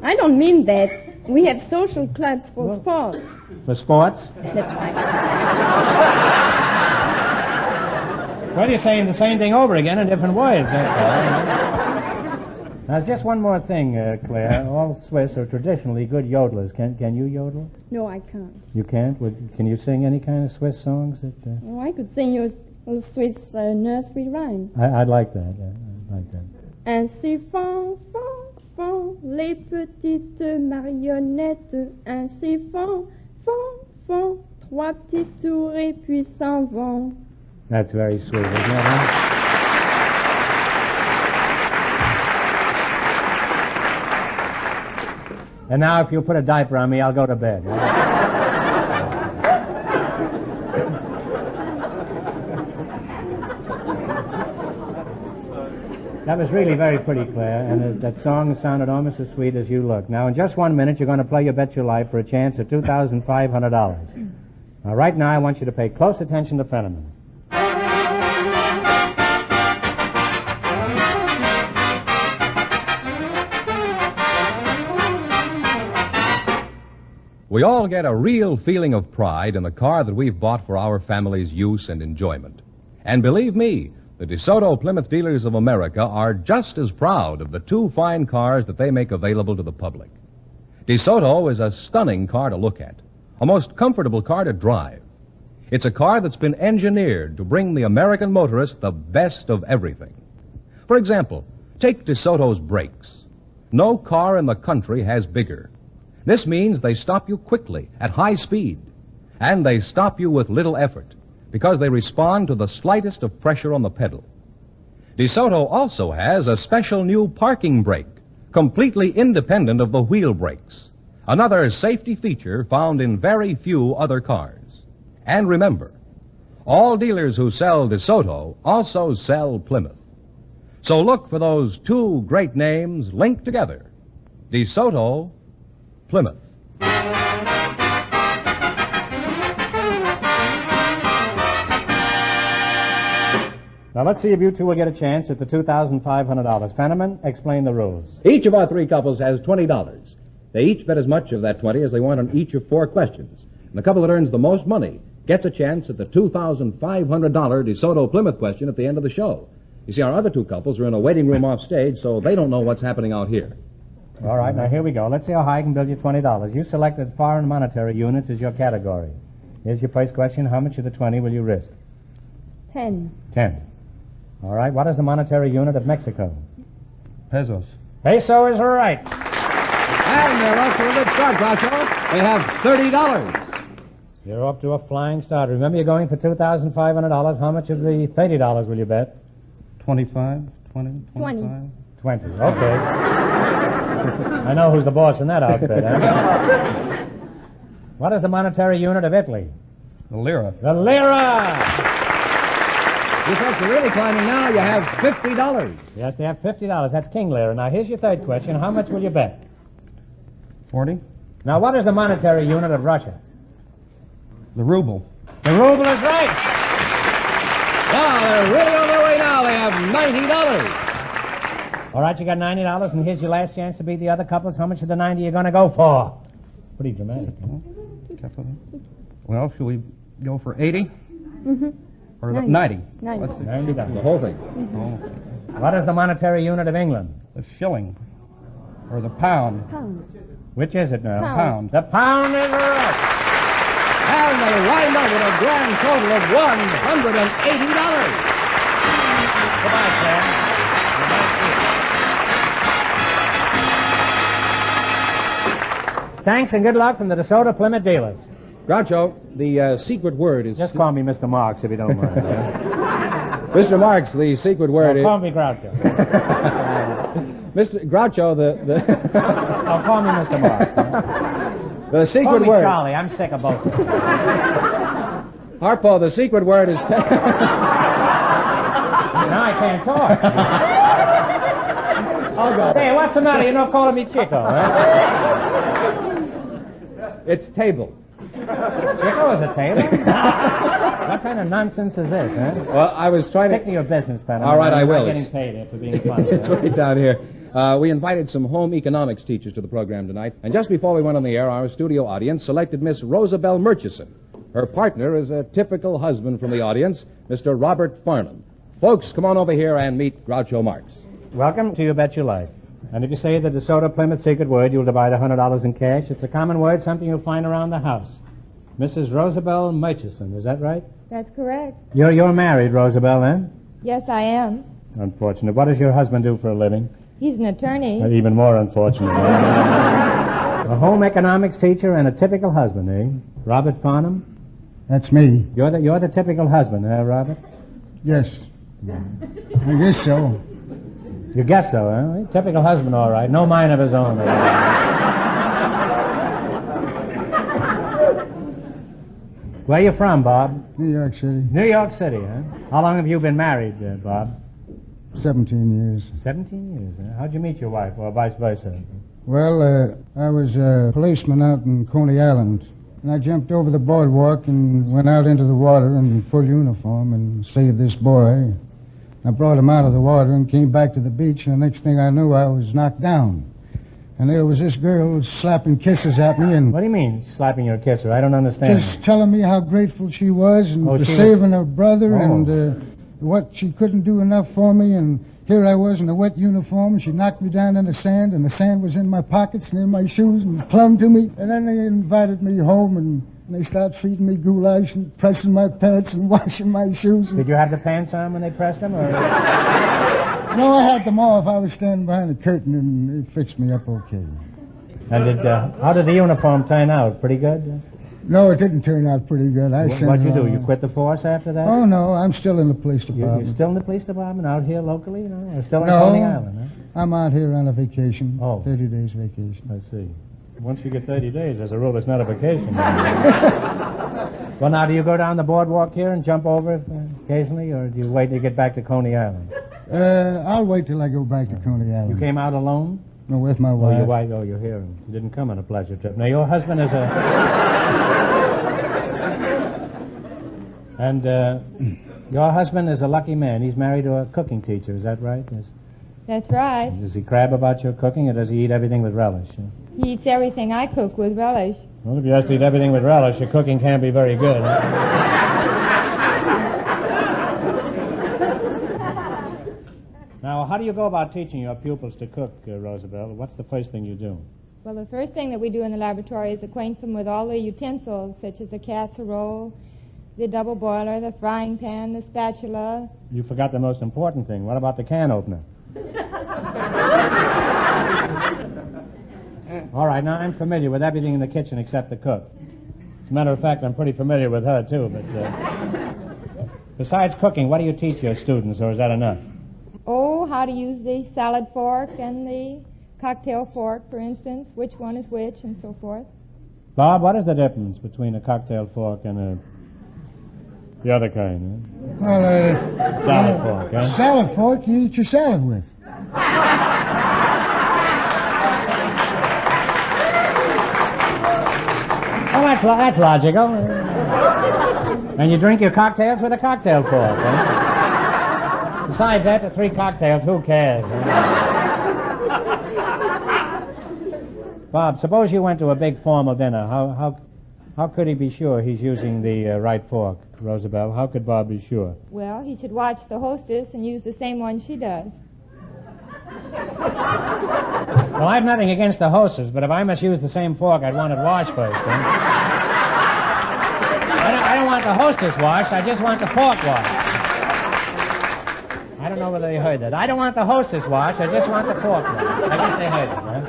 I don't mean that. We have social clubs for sports. For sports? That's right. Well, you're saying the same thing over again in different words, that's all. Now, there's just one more thing, Claire. All Swiss are traditionally good yodelers. Can you yodel? No, I can't. You can't? Can you sing any kind of Swiss songs? Oh, I could sing you a Swiss nursery rhyme. I'd like that. Yeah, I'd like that. Ainsi font, font, font les petites marionnettes. Ainsi font, font, font trois petits tours et puis s'en vont. That's very sweet, isn't it? Huh? And now, if you'll put a diaper on me, I'll go to bed. That was really very pretty, Claire, and that song sounded almost as sweet as you look. Now, in just 1 minute, you're going to play You Bet Your Life for a chance at $2,500. Now, right now, I want you to pay close attention to Fenneman. We all get a real feeling of pride in the car that we've bought for our family's use and enjoyment. And believe me, the DeSoto Plymouth Dealers of America are just as proud of the two fine cars that they make available to the public. DeSoto is a stunning car to look at, a most comfortable car to drive. It's a car that's been engineered to bring the American motorist the best of everything. For example, take DeSoto's brakes. No car in the country has bigger. This means they stop you quickly, at high speed, and they stop you with little effort, because they respond to the slightest of pressure on the pedal. DeSoto also has a special new parking brake, completely independent of the wheel brakes, another safety feature found in very few other cars. And remember, all dealers who sell DeSoto also sell Plymouth. So look for those two great names linked together, DeSoto, Plymouth. Now, let's see if you two will get a chance at the $2,500. Fenneman, explain the rules. Each of our three couples has $20. They each bet as much of that 20 as they want on each of four questions. And the couple that earns the most money gets a chance at the $2,500 DeSoto Plymouth question at the end of the show. You see, our other two couples are in a waiting room off stage, so they don't know what's happening out here. All right, now here we go. Let's see how high I can build you $20. You selected foreign monetary units as your category. Here's your first question. How much of the 20 will you risk? 10. 10. All right, what is the monetary unit of Mexico? Pesos. Peso is right. And they're off to a good start, Groucho. They have $30. You're off to a flying start. Remember, you're going for $2,500. How much of the $30 will you bet? 25, 20, 25. 20. Okay. I know who's the boss in that outfit, huh? What is the monetary unit of Italy? The lira. The lira! You folks are really climbing now. You have $50. Yes, they have $50. That's king lira. Now, here's your third question. How much will you bet? 40. Now, what is the monetary unit of Russia? The ruble. The ruble is right. Now, they're really on their way now. They have $90. All right, you got $90, and here's your last chance to beat the other couples. How much of the 90 are you going to go for? Pretty dramatic, huh? Well, should we go for 80? Mm-hmm. Or 90? 90. Let's see. $90. The whole thing. Oh, What is the monetary unit of England? the shilling. Or the pound. Pound. Which is it now? Pound. The pound is right. And they wind up with a grand total of $180. Goodbye, Claire. Thanks and good luck from the DeSoto Plymouth dealers. Groucho, the secret word is... Just call me Mr. Marks if you don't mind. Mr. Marks, the secret word is... Call me Groucho. Mr. Groucho, Oh, call me Mr. Marks. the secret Call me word. Charlie. I'm sick of both of you. Harpo, the secret word is... Now I can't talk. I'll go. Say, what's the matter? You're not calling me Chico, huh? It's table. Chico is a table? What kind of nonsense is this, huh? Well, I was trying Stick to to... your business, Pat. All right, I will. I'm not getting paid after being funny. It's right down here. We invited some home economics teachers to the program tonight, and just before we went on the air, our studio audience selected Miss Rosabelle Murchison. Her partner is a typical husband from the audience, Mr. Robert Farnham. Folks, come on over here and meet Groucho Marx. Welcome to You Bet Your Life. And if you say the DeSoto Plymouth secret word, you'll divide $100 in cash. It's a common word, something you'll find around the house. Mrs. Rosabelle Murchison, is that right? That's correct. You're married, Rosabelle, then? Yes, I am. Unfortunate. What does your husband do for a living? He's an attorney. Even more unfortunate. A home economics teacher and a typical husband, eh? Robert Farnham? That's me. You're the typical husband, eh, Robert? Yes. I guess so. You guess so, huh? Typical husband, all right. No mind of his own. Where you from, Bob? New York City. New York City, huh? How long have you been married, Bob? 17 years. 17 years, huh? How'd you meet your wife, or vice versa? Well, I was a policeman out in Coney Island. And I jumped over the boardwalk and went out into the water in full uniform and saved this boy. I brought him out of the water and came back to the beach, and the next thing I knew, I was knocked down. And there was this girl slapping kisses at me and... What do you mean, slapping your kisser? I don't understand. Just telling me how grateful she was and for saving her brother and what she couldn't do enough for me. And here I was in a wet uniform, and she knocked me down in the sand, and the sand was in my pockets and in my shoes and clung to me. And then they invited me home, and they started feeding me goulash and pressing my pants and washing my shoes. Did you have the pants on when they pressed them, or...? No, I had them off. I was standing behind the curtain, and it fixed me up okay. And how did the uniform turn out? Pretty good? No, it didn't turn out pretty good. What'd you do? You quit the force after that? Oh, no, I'm still in the police department. You're still in the police department out here locally, or still in Coney Island, huh? I'm out here on a vacation. Oh. 30 days vacation. I see. Once you get 30 days, as a rule, it's not a vacation. Well, now, do you go down the boardwalk here and jump over occasionally, or do you wait till you get back to Coney Island? I'll wait till I go back to Coney Island. You came out alone? No, with my wife. Oh, your wife. Oh, you're here. You didn't come on a pleasure trip. Now, your husband is a... And your husband is a lucky man. He's married to a cooking teacher. Is that right? Yes. That's right. Does he crab about your cooking, or does he eat everything with relish? He eats everything I cook with relish. Well, if you have to eat everything with relish, your cooking can't be very good. Now, how do you go about teaching your pupils to cook, Rosabelle? What's the first thing you do? Well, the first thing that we do in the laboratory is acquaint them with all the utensils, such as the casserole, the double boiler, the frying pan, the spatula. You forgot the most important thing. What about the can opener? All right, now I'm familiar with everything in the kitchen except the cook. As a matter of fact, I'm pretty familiar with her, too, but... Besides cooking, what do you teach your students, or is that enough? Oh, how to use the salad fork and the cocktail fork, for instance, which one is which, and so forth. Bob, what is the difference between a cocktail fork and the other kind? Well, salad fork, huh? Salad fork you eat your salad with. Oh, that's logical. And you drink your cocktails with a cocktail fork, huh? Besides, after 3 cocktails, who cares? Bob, suppose you went to a big formal dinner. How could he be sure he's using the right fork, Rosabelle? How could Bob be sure? Well, he should watch the hostess and use the same one she does. Well, I've nothing against the hostess, but if I must use the same fork, I'd want it washed first, huh? I don't want the hostess washed, I just want the fork washed. I don't know whether they heard that. I don't want the hostess washed, I just want the fork washed. I guess they heard it, huh?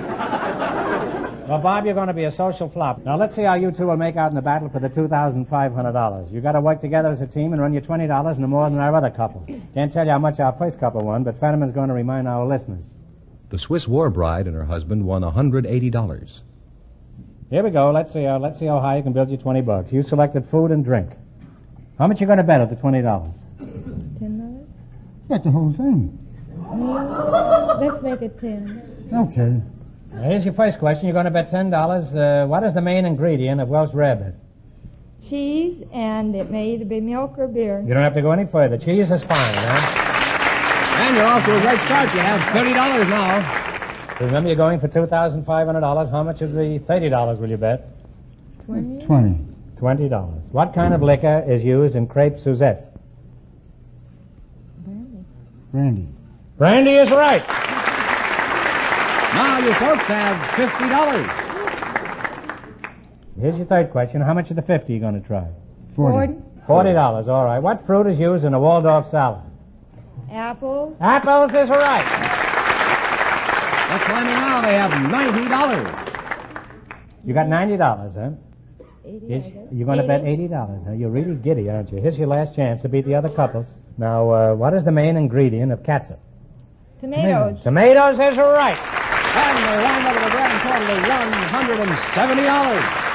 Well, Bob, you're going to be a social flop. Now, let's see how you two will make out in the battle for the $2,500. You've got to work together as a team and run your $20 no more than our other couple. Can't tell you how much our first couple won, but Fenneman's going to remind our listeners. The Swiss war bride and her husband won $180. Here we go. Let's see how high you can build you $20. You selected food and drink. How much you going to bet at the $20? $10? Bet the whole thing. Let's make it 10. Okay. Here's your first question. You're going to bet $10. What is the main ingredient of Welsh rarebit? Cheese, and it may either be milk or beer. You don't have to go any further. Cheese is fine, huh? And you're off to a great start. You have $30 now. Remember, you're going for $2,500. How much of the $30 will you bet? 20. $20. What kind of liquor is used in crepe Suzette? Brandy. Brandy is right. Now you folks have $50. Here's your third question. How much of the 50 are you going to try? 40. $40. All right. What fruit is used in a Waldorf salad? Apples. Apples is right. What's climbing now? They have $90. You got $90, huh? 80. You're going to bet $80, huh? You're really giddy, aren't you? Here's your last chance to beat the other couples. Now, what is the main ingredient of catsup? Tomatoes. Tomatoes is right. And they wind up with a grand total of $170.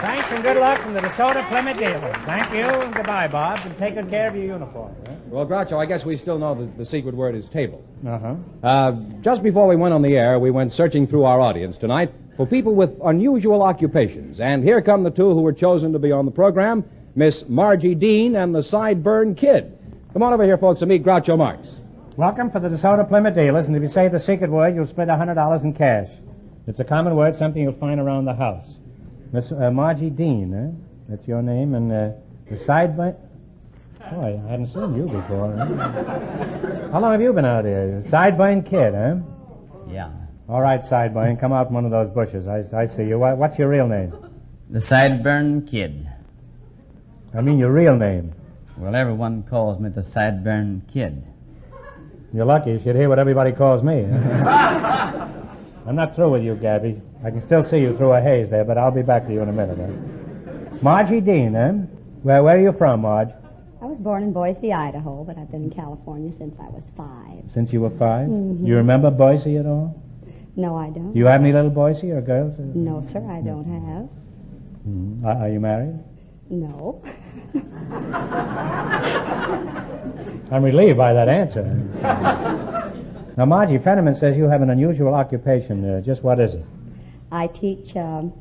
Thanks and good luck from the DeSoto Plymouth dealers. Thank you and goodbye, Bob, and take good care of your uniform. Huh? Well, Groucho, I guess we still know the secret word is table. Uh-huh. Just before we went on the air, we went searching through our audience tonight for people with unusual occupations. And here come the two who were chosen to be on the program, Miss Margie Dean and the Sideburn Kid. Come on over here, folks, and meet Groucho Marx. Welcome for the DeSoto Plymouth dealers, and if you say the secret word, you'll spend $100 in cash. It's a common word, something you'll find around the house. Miss Margie Dean, eh? That's your name, and the Sideburn... Boy, I hadn't seen you before, huh? How long have you been out here? Sideburn Kid, huh? Yeah. All right, Sideburn, come out from one of those bushes. I see you. What's your real name? The Sideburn Kid. I mean your real name. Well, everyone calls me the Sideburn Kid. You're lucky. You should hear what everybody calls me. I'm not through with you, Gabby. I can still see you through a haze there, but I'll be back to you in a minute. Eh? Margie Dean, eh? Where are you from, Marge? I was born in Boise, Idaho, but I've been in California since I was 5. Since you were 5? Mm-hmm. You remember Boise at all? No, I don't. Do you have any little Boise or girls? No, sir, I don't have. Mm-hmm. Are you married? No. I'm relieved by that answer. Now, Margie, Fenneman says you have an unusual occupation. Just what is it? I teach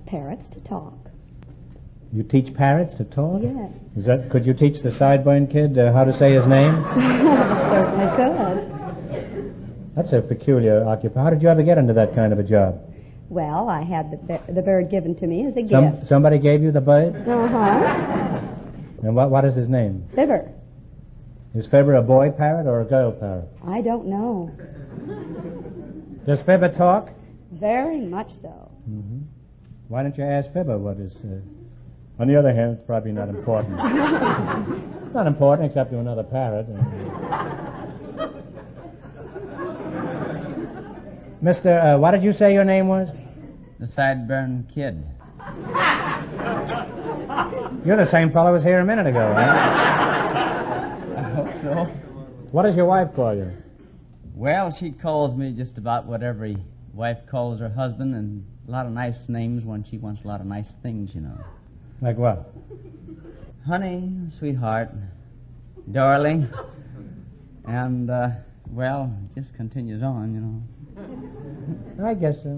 parrots to talk. You teach parrots to talk? Yes. Could you teach the Sideburn Kid how to say his name? Certainly could. That's a peculiar occupation. How did you ever get into that kind of a job? Well, I had the bird given to me as a gift. Somebody gave you the bird? Uh-huh. And what is his name? Fibber. Is Fibber a boy parrot or a girl parrot? I don't know. Does Fibber talk? Very much so. Mm-hmm. Why don't you ask Fibber what is... On the other hand, it's probably not important. It's not important except to another parrot. Mister, what did you say your name was? The Sideburn Kid. You're the same fellow who was here a minute ago, right? I hope so. What does your wife call you? Well, she calls me just about what every wife calls her husband, and a lot of nice names when she wants a lot of nice things, you know. Like what? Honey, sweetheart, darling, and, well, it just continues on, you know. I guess so.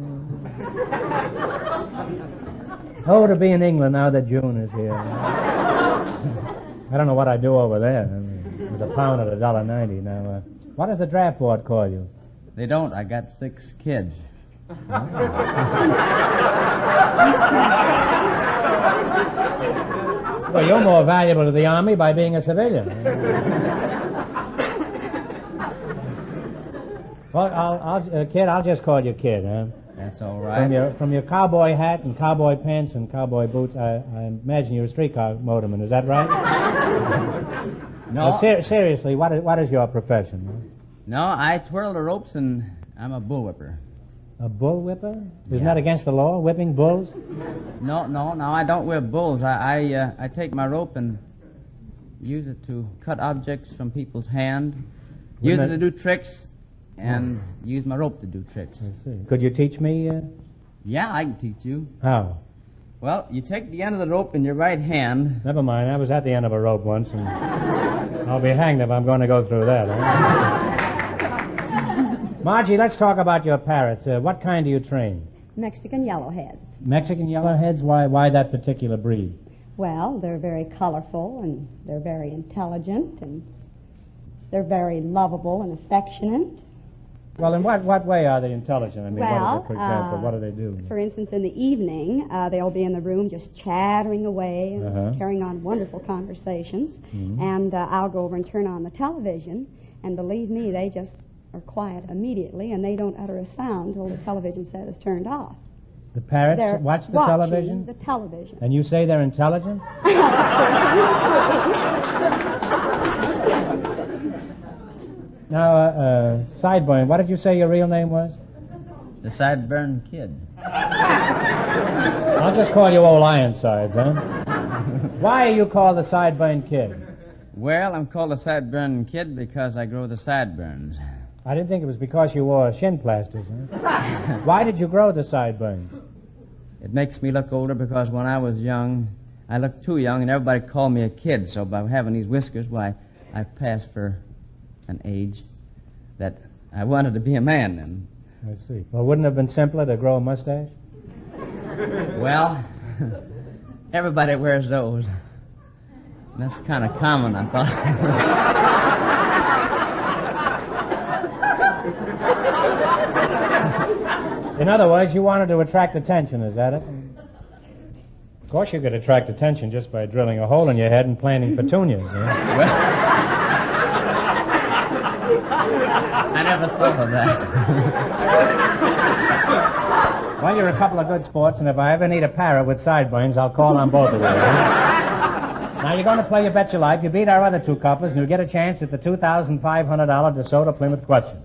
Oh, to be in England now that June is here. I don't know what I do over there. I mean, with a pound at $1.90 now. What does the draft board call you? They don't. I got 6 kids. Well, you're more valuable to the Army by being a civilian. Well, Kid, I'll just call you Kid, huh? That's all right. From your cowboy hat and cowboy pants and cowboy boots, I imagine you're a streetcar motorman. Is that right? No. Seriously, what is your profession? No, I twirl the ropes and I'm a bullwhipper. A bull whipper? Isn't that against the law, whipping bulls? No, I don't whip bulls. I take my rope and use it to cut objects from people's hand, use it to do tricks, and use my rope to do tricks. I see. Could you teach me? Yeah, I can teach you. How? Well, you take the end of the rope in your right hand. Never mind. I was at the end of a rope once, and I'll be hanged if I'm going to go through that. Margie, let's talk about your parrots. What kind do you train? Mexican yellowheads. Mexican yellowheads? Why that particular breed? Well, they're very colorful, and they're very intelligent, and they're very lovable and affectionate. Well, in what way are they intelligent? I mean, Well, for example, what do they do? For instance, in the evening, they'll be in the room just chattering away and carrying on wonderful conversations. Mm-hmm. And I'll go over and turn on the television, and believe me, they just are quiet immediately, and they don't utter a sound until the television set is turned off. The parrots They're watch the watching television? the television. And you say they're intelligent? Now, Sideburn, what did you say your real name was? The Sideburn Kid. I'll just call you Old Ironsides, huh? Why are you called the Sideburn Kid? Well, I'm called the Sideburn Kid because I grow the sideburns. I didn't think it was because you wore shin plasters, huh? Why did you grow the sideburns? It makes me look older because when I was young, I looked too young and everybody called me a kid. So by having these whiskers, why, I passed for an age that I wanted to be a man then. I see. Well, wouldn't it have been simpler to grow a mustache? Well, everybody wears those. And that's kind of common, I thought. In other words, you wanted to attract attention, is that it? Of course you could attract attention just by drilling a hole in your head and planting petunias. I never thought of that. Well, you're a couple of good sports, and if I ever need a parrot with sideburns, I'll call on both of you. Now, you're going to play You Bet Your Life. You beat our other two couples, and you'll get a chance at the $2,500 DeSoto Plymouth question.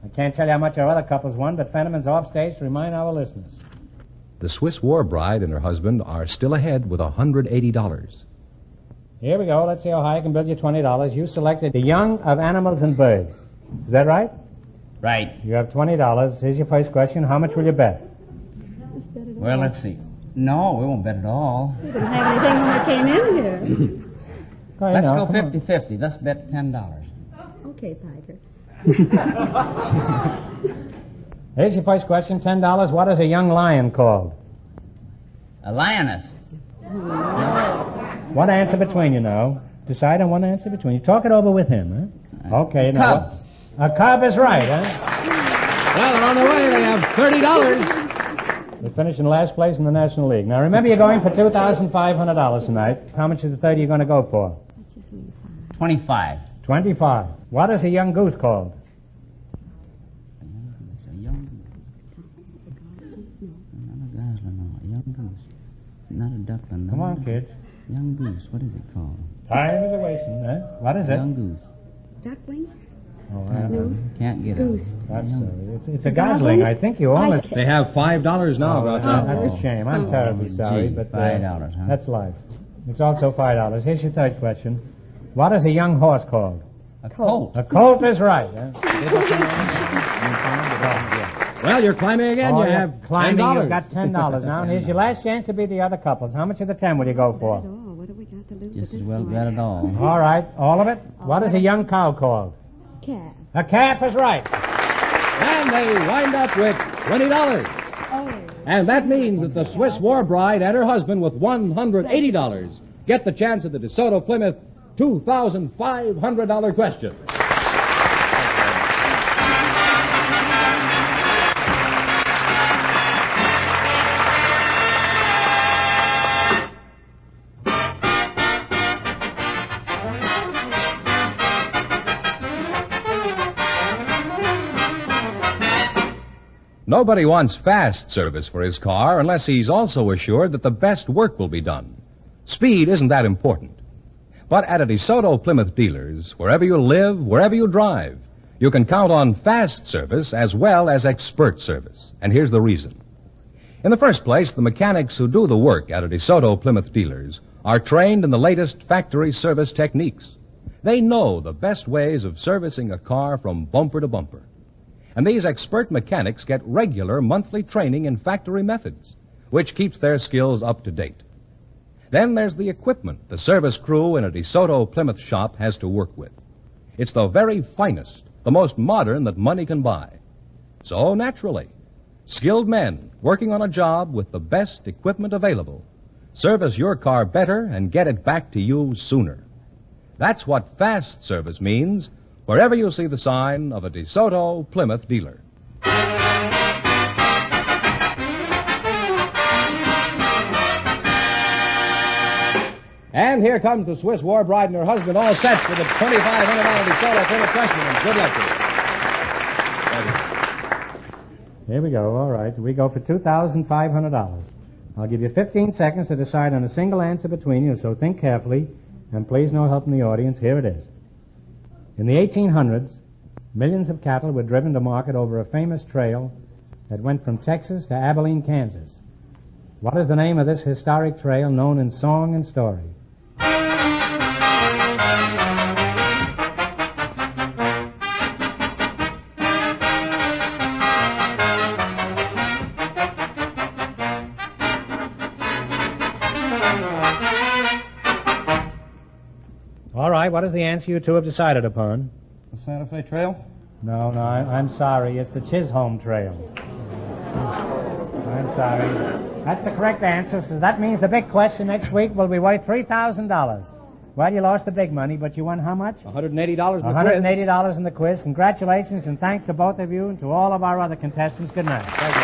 I can't tell you how much our other couples won, but Fenneman's off stage to remind our listeners. The Swiss war bride and her husband are still ahead with $180. Here we go. Let's see how high I can build you $20. You selected the young of animals and birds. Is that right? Right. You have $20. Here's your first question. How much will you bet? Well, let's see. No, we won't bet at all. We didn't have anything when we came in here. Let's go 50-50. Let's bet $10. Okay, Piker. Here's your first question. $10. What is a young lion called? A lioness. One answer between you now. Decide on one answer between you. Talk it over with him, huh? Okay, now. Cub. A cub is right, huh? Well, they're on their way. They have $30. They finished in last place in the National League. Now, remember, you're going for $2,500 tonight. How much of the 30 are you going to go for? 25. 25. What is a young goose called? A young goose. Not a duckling. Come on, kids. Young goose. What is it called? Time is a-wasting, huh? What is it? Young goose. Duckling? Oh, Can't get Goose. it. I'm sorry. It's a gosling. I think you almost... They have $5 now, Groucho. That's a shame. I'm terribly sorry, but... $5, huh? That's life. It's also $5. Here's your third question. What is a young horse called? A colt. A colt is right, huh? Well, you're climbing again. Oh, you have climbing. $10. You've got $10 now. And here's your last chance to beat the other couples. How much of the 10 will you go for? What have we got to lose Just at as this well point? bet it all. All right. All of it? What is a young cow called? Calf. A calf is right. And they wind up with $20. Oh. And that means that the Swiss war bride and her husband with $180 get the chance at the DeSoto Plymouth $2,500 question. Nobody wants fast service for his car unless he's also assured that the best work will be done. Speed isn't that important. But at a DeSoto Plymouth dealers, wherever you live, wherever you drive, you can count on fast service as well as expert service. And here's the reason. In the first place, the mechanics who do the work at a DeSoto Plymouth dealers are trained in the latest factory service techniques. They know the best ways of servicing a car from bumper to bumper. And these expert mechanics get regular monthly training in factory methods, which keeps their skills up to date. Then there's the equipment the service crew in a DeSoto Plymouth shop has to work with. It's the very finest, the most modern that money can buy. So, naturally, skilled men working on a job with the best equipment available service your car better and get it back to you sooner. That's what fast service means wherever you see the sign of a DeSoto Plymouth dealer. And here comes the Swiss war bride and her husband, all set for the $2,500 DeSoto Plymouth question. Good luck to you. Here we go. All right. We go for $2,500. I'll give you 15 seconds to decide on a single answer between you, so think carefully, and please no help from the audience. Here it is. In the 1800s, millions of cattle were driven to market over a famous trail that went from Texas to Abilene, Kansas. What is the name of this historic trail known in song and story? All right, what is the answer you two have decided upon? The Santa Fe Trail? No, I'm sorry. It's the Chisholm Trail. I'm sorry. That's the correct answer, so that means the big question next week will be worth $3,000. Well, you lost the big money, but you won how much? $180 in the quiz. $180 in the quiz. Congratulations, and thanks to both of you and to all of our other contestants. Good night. Thank you.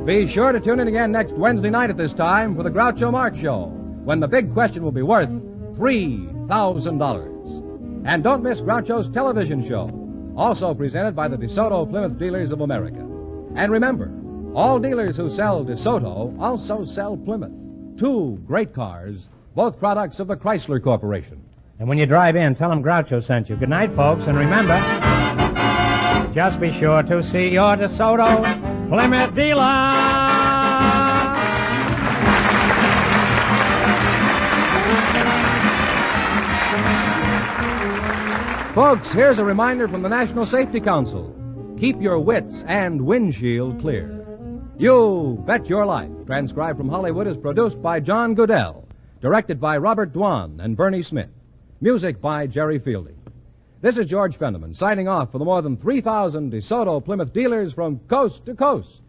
Be sure to tune in again next Wednesday night at this time for the Groucho Marx Show, when the big question will be worth $3,000. And don't miss Groucho's television show, also presented by the DeSoto Plymouth Dealers of America. And remember, all dealers who sell DeSoto also sell Plymouth. Two great cars, both products of the Chrysler Corporation. And when you drive in, tell them Groucho sent you. Good night, folks, and remember, just be sure to see your DeSoto Plymouth dealer. Folks, here's a reminder from the National Safety Council. Keep your wits and windshield clear. You Bet Your Life, transcribed from Hollywood, is produced by John Goodell, directed by Robert Dwan and Bernie Smith. Music by Jerry Fielding. This is George Fenneman, signing off for the more than 3,000 DeSoto Plymouth dealers from coast to coast.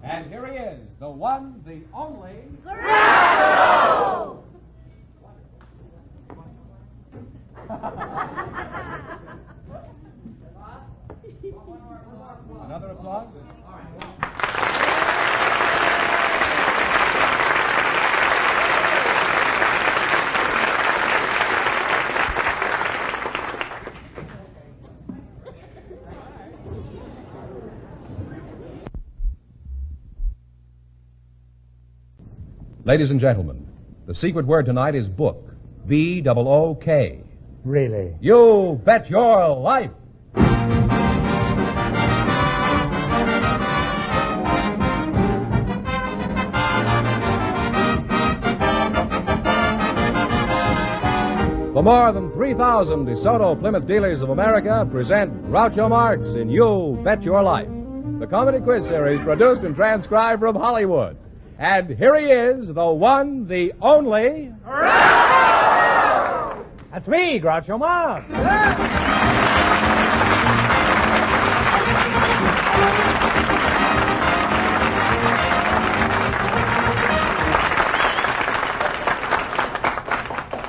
And here he is, the one, the only... Groucho! Another applause? All right. Ladies and gentlemen, the secret word tonight is book, B-O-O-K. Really? You Bet Your Life. The more than 3,000 DeSoto Plymouth dealers of America present Groucho Marx in You Bet Your Life, the comedy quiz series produced and transcribed from Hollywood. And here he is, the one, the only... That's me, Groucho Marx.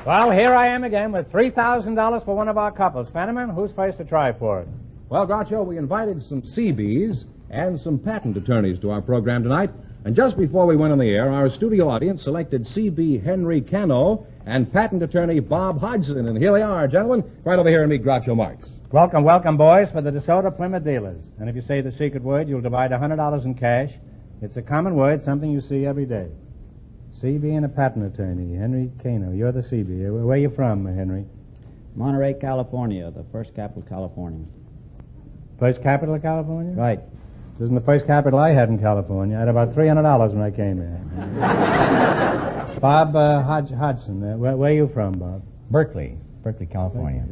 Well, here I am again with $3,000 for one of our couples. Fenneman, who's first to try for it? Well, Groucho, we invited some CBs and some patent attorneys to our program tonight. And just before we went on the air, our studio audience selected CB Henry Cano and patent attorney Bob Hodgson. And here they are, gentlemen. Right over here and meet Groucho Marx. Welcome, welcome, boys, for the DeSoto Plymouth dealers. And if you say the secret word, you'll divide $100 in cash. It's a common word, something you see every day. CB and a patent attorney, Henry Cano. You're the CB. Where are you from, Henry? Monterey, California, the first capital of California. First capital of California? Right. This isn't the first capital I had in California. I had about $300 when I came here. Bob Hodgson. Where are you from, Bob? Berkeley, California.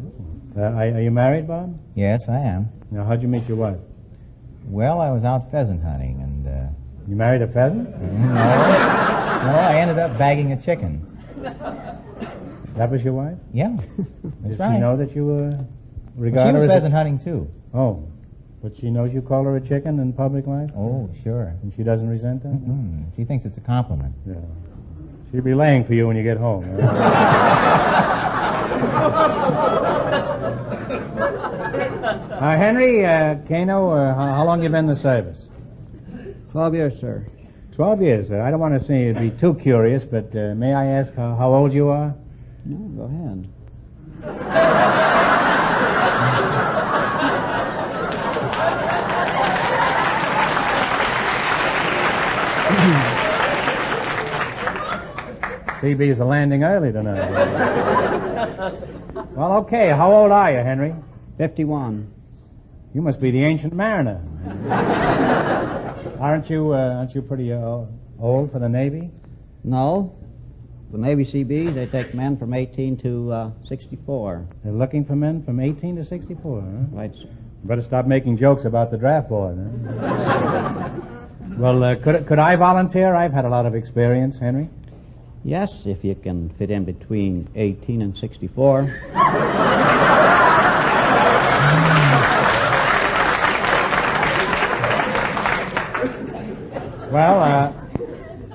Are you married, Bob? Yes, I am. Now, how'd you meet your wife? Well, I was out pheasant hunting, and... You married a pheasant? No, I ended up bagging a chicken. That was your wife? Yeah, that's Did right. she know that you were Well, regarded she was as pheasant hunting, too. Oh, but she knows you call her a chicken in public life? Oh, sure. And she doesn't resent that? Mm-mm. She thinks it's a compliment. Yeah. She'll be laying for you when you get home. Henry Cano, how long you been in the service? 12 years, sir. 12 years. I don't want to seem to be too curious, but may I ask how old you are? No, go ahead. CB's are landing early tonight. Well, okay. How old are you, Henry? 51. You must be the ancient mariner. Aren't you pretty old for the Navy? No. The Navy CBs, they take men from 18 to 64. They're looking for men from 18 to 64, huh? Right, sir. Better stop making jokes about the draft board, huh? Well, could I volunteer? I've had a lot of experience, Henry. Yes, if you can fit in between 18 and 64. Well,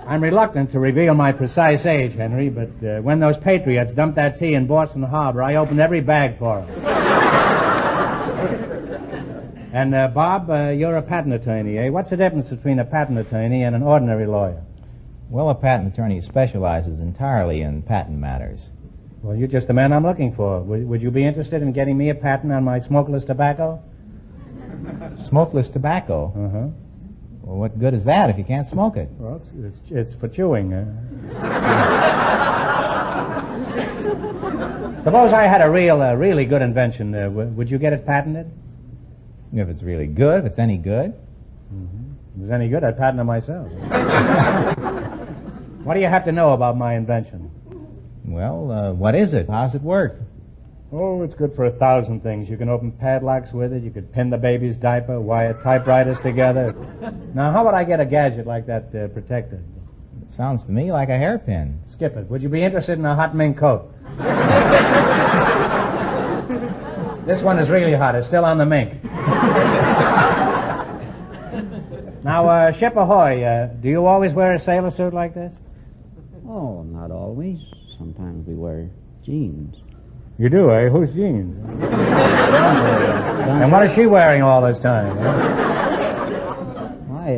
I'm reluctant to reveal my precise age, Henry, but when those patriots dumped that tea in Boston Harbor, I opened every bag for them. And, Bob, you're a patent attorney, eh? What's the difference between a patent attorney and an ordinary lawyer? Well, a patent attorney specializes entirely in patent matters. Well, you're just the man I'm looking for. Would you be interested in getting me a patent on my smokeless tobacco? Smokeless tobacco? Uh-huh. Well, what good is that if you can't smoke it? Well, it's for chewing. Suppose I had a really good invention. Would you get it patented? If it's really good, if it's any good. Mm-hmm. If it's any good, I'd patent it myself. What do you have to know about my invention? Well, what is it? How's it work? Oh, it's good for 1,000 things. You can open padlocks with it. You could pin the baby's diaper, wire typewriters together. Now, how would I get a gadget like that protected? It sounds to me like a hairpin. Skip it. Would you be interested in a hot mink coat? This one is really hot. It's still on the mink. Now, Ship Ahoy, do you always wear a sailor suit like this? Oh, not always. Sometimes we wear jeans. You do, eh? Whose jeans? And what is she wearing all this time? Why,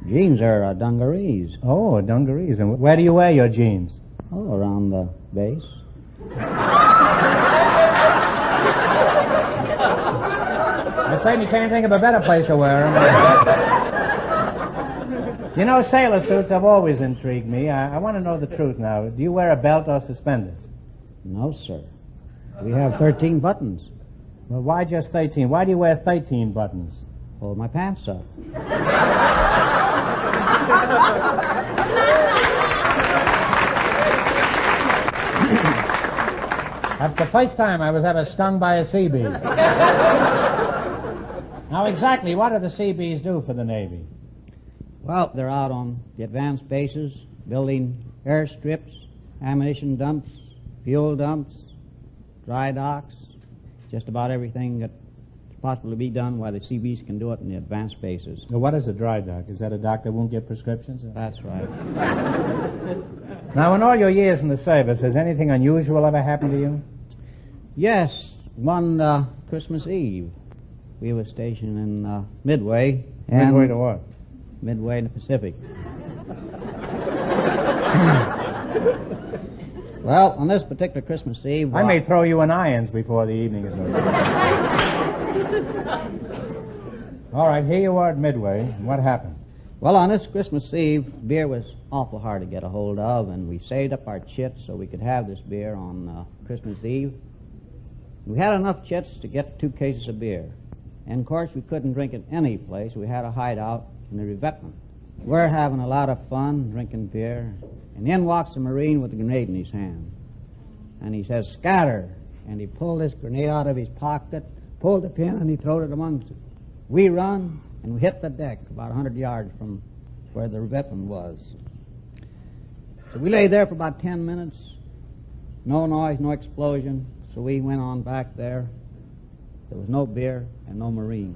jeans are dungarees. Oh, dungarees. And where do you wear your jeans? Oh, around the base. I certainly can't think of a better place to wear them. You know, sailor suits have always intrigued me. I want to know the truth now. Do you wear a belt or suspenders? No, sir. We have 13 buttons. Well, why just 13? Why do you wear 13 buttons? Hold my pants up. That's the first time I was ever stung by a sea bee. Now, exactly what do the sea bees do for the Navy? Well, they're out on the advanced bases, building airstrips, ammunition dumps, fuel dumps, dry docks, just about everything that possibly be done while the CBs can do it in the advanced bases. Now, what is a dry dock? Is that a dock that won't get prescriptions? That's right. Now, in all your years in the service, has anything unusual ever happened to you? Yes, one Christmas Eve, we were stationed in Midway. Midway to what? Midway in the Pacific. Well, on this particular Christmas Eve... I may throw you in irons before the evening is over. All right, here you are at Midway. What happened? Well, on this Christmas Eve, beer was awful hard to get a hold of, and we saved up our chits so we could have this beer on Christmas Eve. We had enough chits to get 2 cases of beer. And, of course, we couldn't drink it any place. We had a hideout in the revetment. We're having a lot of fun drinking beer, and in walks a Marine with a grenade in his hand. And he says, "Scatter!" And he pulled this grenade out of his pocket, pulled the pin, and he throwed it amongst us. We run, and we hit the deck about 100 yards from where the revetment was. So we lay there for about 10 minutes. No noise, no explosion. So we went on back there. There was no beer and no Marine.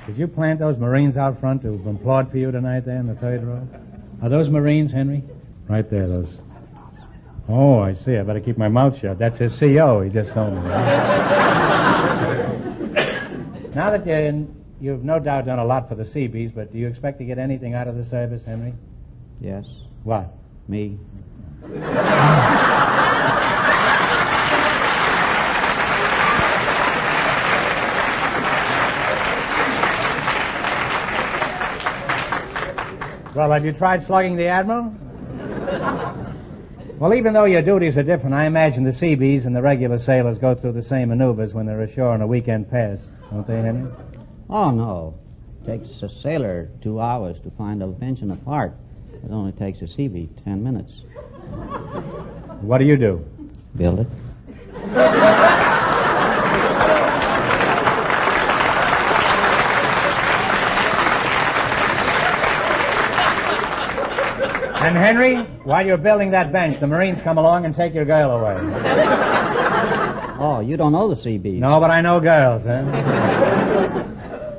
Did you plant those Marines out front to applaud for you tonight there in the third row? Are those Marines, Henry? Right there, those. Oh, I see. I better keep my mouth shut. That's his CO, he just told me. Now that you've no doubt done a lot for the Seabees, but do you expect to get anything out of the service, Henry? Yes. What? Me. Well, have you tried slugging the Admiral? Well, even though your duties are different, I imagine the Seabees and the regular sailors go through the same maneuvers when they're ashore on a weekend pass, don't they, Henry? Oh, no. It takes a sailor 2 hours to find a invention apart. It only takes a Seabee 10 minutes. What do you do? Build it. And Henry, while you're building that bench, the Marines come along and take your girl away. Oh, you don't know the Seabees. No, but I know girls, huh?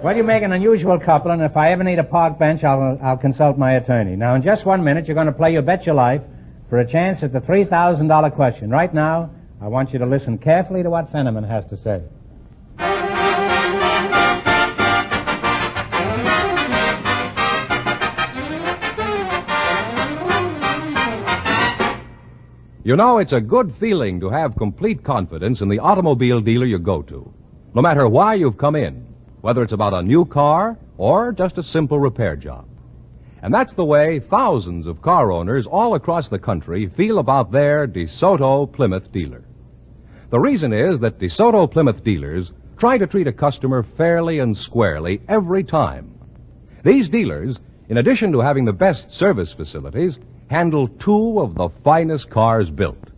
Well, you make an unusual couple, and if I ever need a park bench, I'll consult my attorney. Now, in just 1 minute, you're going to play You Bet Your Life for a chance at the $3,000 question. Right now, I want you to listen carefully to what Fenneman has to say. You know, it's a good feeling to have complete confidence in the automobile dealer you go to. No matter why you've come in, whether it's about a new car or just a simple repair job. And that's the way thousands of car owners all across the country feel about their DeSoto Plymouth dealer. The reason is that DeSoto Plymouth dealers try to treat a customer fairly and squarely every time. These dealers, in addition to having the best service facilities, handle 2 of the finest cars built.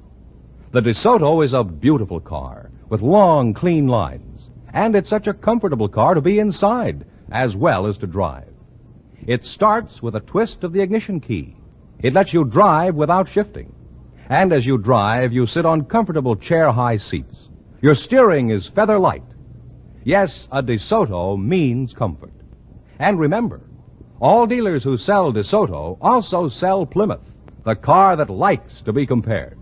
The DeSoto is a beautiful car with long, clean lines, and it's such a comfortable car to be inside as well as to drive. It starts with a twist of the ignition key. It lets you drive without shifting. And as you drive, you sit on comfortable chair-high seats. Your steering is feather light. Yes, a DeSoto means comfort. And remember, all dealers who sell DeSoto also sell Plymouth, the car that likes to be compared.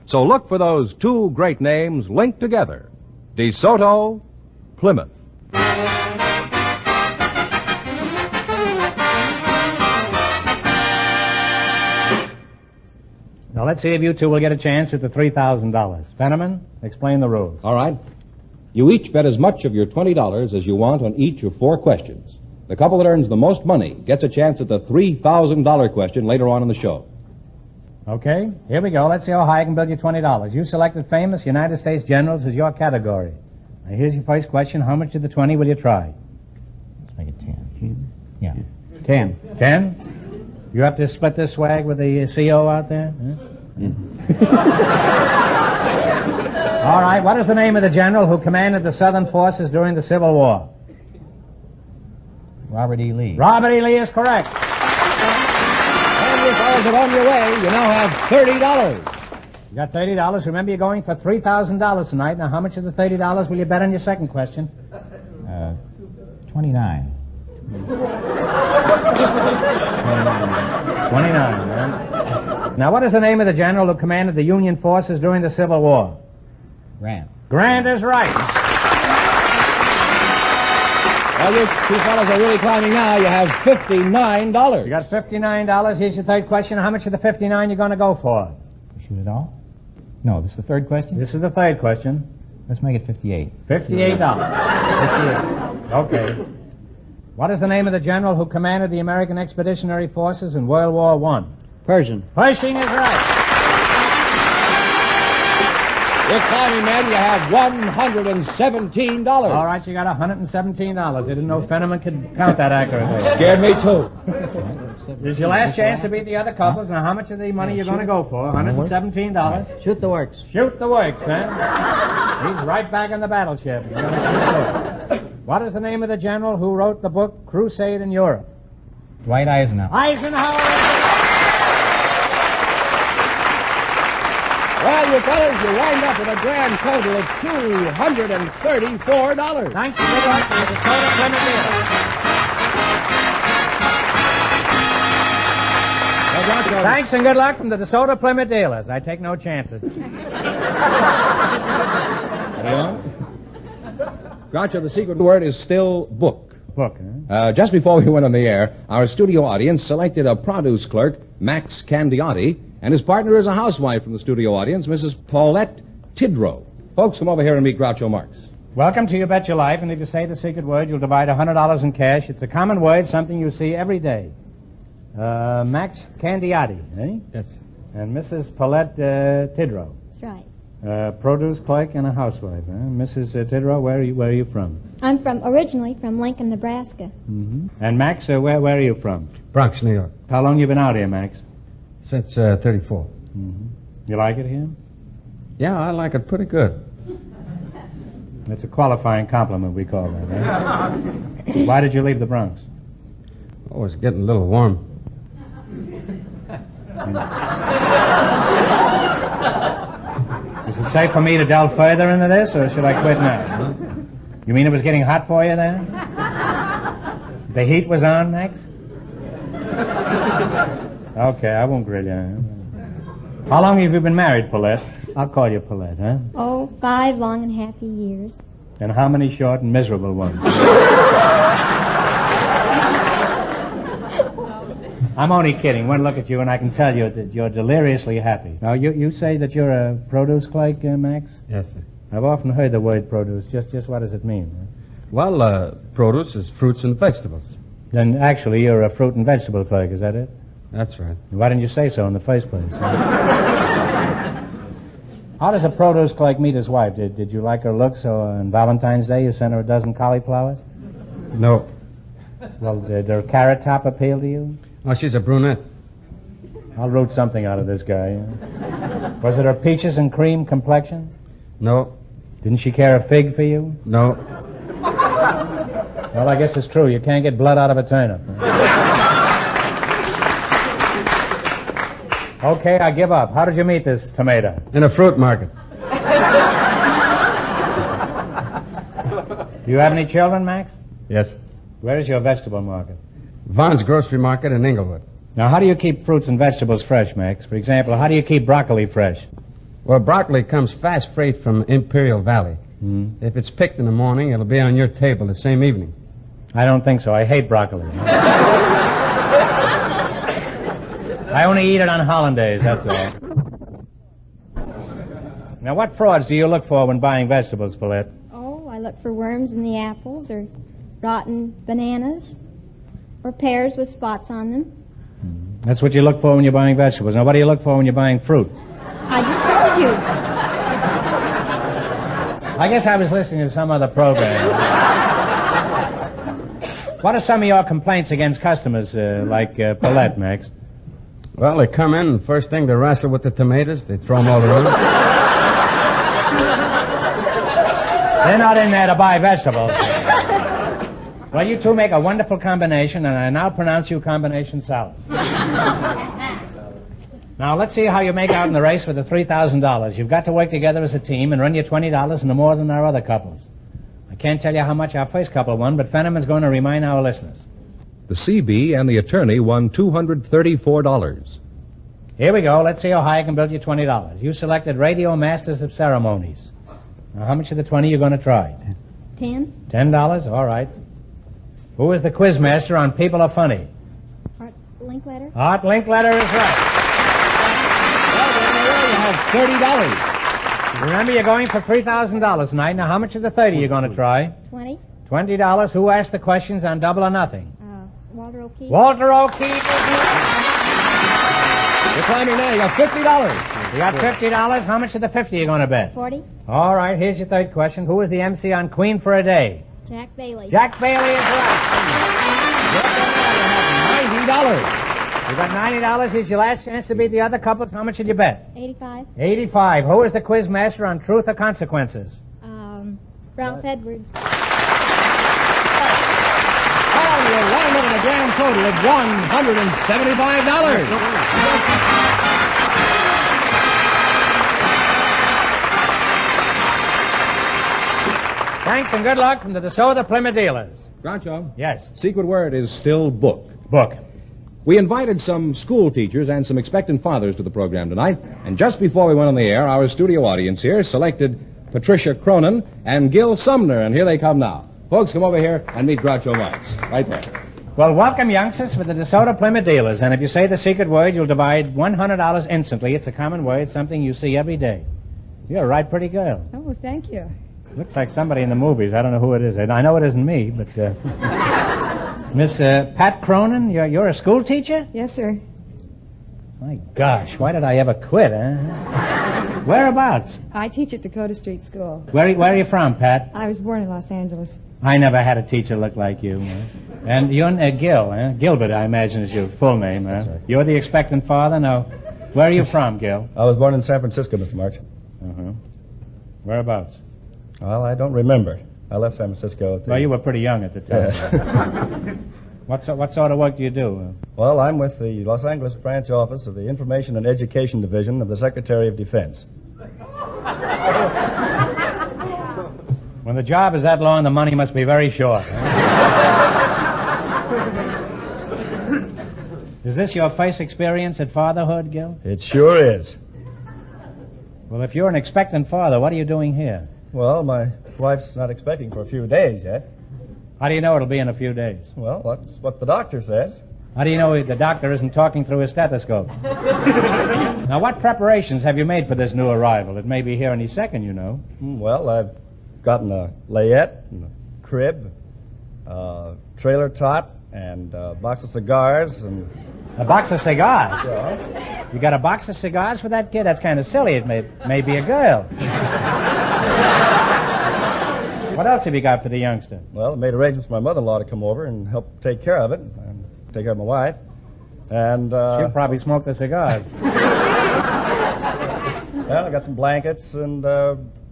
So look for those 2 great names linked together, DeSoto, Plymouth. Now, let's see if you two will get a chance at the $3,000. Fenneman, explain the rules. All right. You each bet as much of your $20 as you want on each of 4 questions. The couple that earns the most money gets a chance at the $3,000 question later on in the show. Okay, here we go. Let's see how high I can build you $20. You selected famous United States generals as your category. Now, here's your first question. How much of the 20 will you try? Let's make it 10. Yeah. 10. 10? You have to split this swag with the CO out there? Huh? All right, what is the name of the general who commanded the Southern forces during the Civil War? Robert E. Lee. Robert E. Lee is correct. And you fellas are on your way. You now have $30. You got $30. Remember, you're going for $3,000 tonight. Now, how much of the $30 will you bet on your second question? 29. 29, man. Now, what is the name of the general who commanded the Union forces during the Civil War? Grant. Grant is right. Well, you two fellas are really climbing now. You have $59. You got $59. Here's your third question. How much of the 59 you going to go for? Shoot it all? No, this is the third question? This is the third question. Let's make it 58. $58. 58. Okay. What is the name of the general who commanded the American Expeditionary Forces in World War I? Pershing. Pershing is right. You're climbing, man. You have $117. All right, you got $117. I didn't know Fenneman could count that accurately. Scared me, too. This is your last chance to beat the other couples. Now, how much of the money you're going to go for? $117. Shoot the works. Shoot the works, then. He's right back in the battleship. He's gonna shoot the works. What is the name of the general who wrote the book Crusade in Europe? Dwight Eisenhower. Eisenhower. Well, you fellas, you wind up with a grand total of $234. Thanks and good luck for the Soda Plymouth deal. Thanks and good luck from the DeSoto Plymouth dealers. I take no chances. Groucho, the secret word is still book. Book, huh? Just before we went on the air, our studio audience selected a produce clerk, Max Candiotti, and his partner is a housewife from the studio audience, Mrs. Paulette Tidrow. Folks, come over here and meet Groucho Marx. Welcome to You Bet Your Life, and if you say the secret word, you'll divide $100 in cash. It's a common word, something you see every day. Max Candiotti, eh? Yes. And Mrs. Paulette Tidrow. That's right. Produce clerk and a housewife, huh? Mrs. Tidrow, where are you from? I'm originally from Lincoln, Nebraska. Mm-hmm. And Max, where are you from? Bronx, New York. How long you been out here, Max? Since 34. Mm-hmm. You like it here? Yeah, I like it pretty good. That's a qualifying compliment, we call that, huh? Why did you leave the Bronx? Oh, it's getting a little warm. Is it safe for me to delve further into this, or should I quit now? You mean it was getting hot for you then? The heat was on, Max? Okay, I won't grill you. How long have you been married, Paulette? I'll call you Paulette, huh? Oh, 5 long and happy years. And how many short and miserable ones? I'm only kidding. One look at you and I can tell you that you're deliriously happy. Now, you say that you're a produce clerk, Max? Yes, sir. I've often heard the word produce. Just what does it mean? Well, produce is fruits and vegetables. Then actually you're a fruit and vegetable clerk, is that it? That's right. Why didn't you say so in the first place? How does a produce clerk meet his wife? Did you like her looks, so on Valentine's Day you sent her a dozen cauliflowers? No. Well, did her carrot top appeal to you? Oh, she's a brunette. I'll root something out of this guy. Was it her peaches and cream complexion? No. Didn't she care a fig for you? No. Well, I guess it's true. You can't get blood out of a turnip. Okay, I give up. How did you meet this tomato? In a fruit market. Do you have any children, Max? Yes. Where is your vegetable market? Vaughn's Grocery Market in Inglewood. Now, how do you keep fruits and vegetables fresh, Max? For example, how do you keep broccoli fresh? Well, broccoli comes fast freight from Imperial Valley. If it's picked in the morning, it'll be on your table the same evening. I don't think so. I hate broccoli. I only eat it on hollandaise, that's all. Now, what frauds do you look for when buying vegetables, Paulette? Oh, I look for worms in the apples or rotten bananas. Or pears with spots on them. That's what you look for when you're buying vegetables. Now, what do you look for when you're buying fruit? I just told you. I guess I was listening to some other program. What are some of your complaints against customers, like Paulette, Max? Well, they come in, and first thing they wrestle with the tomatoes. They throw them all around. They're not in there to buy vegetables. Well, you two make a wonderful combination, and I now pronounce you combination salad. Now, let's see how you make out in the race with the $3,000. You've got to work together as a team and run your $20 into more than our other couples. I can't tell you how much our first couple won, but Fenneman's going to remind our listeners. The CB and the attorney won $234. Here we go. Let's see how high I can build you $20. You selected Radio Masters of Ceremonies. Now, how much of the 20 are you going to try? 10. $10? All right. Who is the quiz master on People Are Funny? Art Linkletter. Art Linkletter is right. Well, there you have $30. Remember, you're going for $3,000 tonight. Now, how much of the 30 are you going to try? 20. $20. Who asked the questions on Double or Nothing? Walter O'Keefe. Walter O'Keefe. You're climbing now. You got $50. You got $50. How much of the 50 are you going to bet? 40. All right, here's your third question. Who is the MC on Queen for a Day? Jack Bailey. Jack Bailey is right. $90. You got $90. Here's your last chance to beat the other couples. How much did you bet? 85. 85. Who is the quiz master on Truth or Consequences? Ralph Edwards. Oh, you won with a grand total of $175. Thanks and good luck from the DeSoto Plymouth dealers. Groucho? Yes. Secret word is still book. Book. We invited some school teachers and some expectant fathers to the program tonight, and just before we went on the air, our studio audience here selected Patricia Cronin and Gil Sumner, and here they come now. Folks, come over here and meet Groucho Marx. Right there. Well, welcome, youngsters, with the DeSoto Plymouth dealers, and if you say the secret word, you'll divide $100 instantly. It's a common word, something you see every day. You're a right pretty girl. Oh, thank you. Looks like somebody in the movies. I don't know who it is. I know it isn't me, but... Miss Pat Cronin, you're a school teacher? Yes, sir. My gosh, why did I ever quit, huh? Whereabouts? I teach at Dakota Street School. Where are you from, Pat? I was born in Los Angeles. I never had a teacher look like you. And you're Gil, huh? Gilbert, I imagine, is your full name, huh? Right. You're the expectant father? No. Where are you from, Gil? I was born in San Francisco, Mr. March. Uh-huh. Whereabouts? Well, I don't remember. I left San Francisco. Well, you were pretty young at the time. Yes. What sort of work do you do? Well, I'm with the Los Angeles branch office of the Information and Education Division of the Secretary of Defense. When the job is that long, the money must be very short. Huh? Is this your first experience at fatherhood, Gil? It sure is. Well, if you're an expectant father, what are you doing here? Well, my wife's not expecting for a few days yet. How do you know it'll be in a few days? Well, that's what the doctor says. How do you know the doctor isn't talking through his stethoscope? Now, what preparations have you made for this new arrival? It may be here any second, you know. Well, I've gotten a layette, and a crib, a trailer tot, and a box of cigars, and... A box of cigars? Yeah. You got a box of cigars for that kid? That's kind of silly. It may be a girl. What else have you got for the youngster? Well, I made arrangements for my mother-in-law to come over and help take care of it, and take care of my wife. And, She'll probably smoke the cigars. Well, I got some blankets and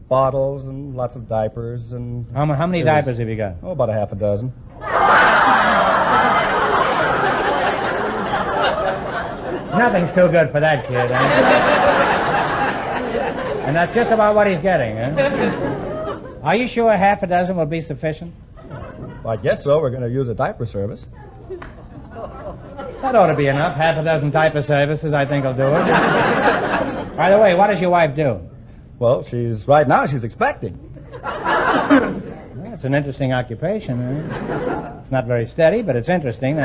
bottles and lots of diapers and... How many diapers have you got? Oh, about a half a dozen. Nothing's too good for that kid, huh? And that's just about what he's getting, huh? Are you sure half a dozen will be sufficient? Well, I guess so. We're going to use a diaper service. That ought to be enough. Half a dozen diaper services, I think, will do it. By the way, what does your wife do? Well, right now she's expecting. Well, it's an interesting occupation, huh? It's not very steady, but it's interesting.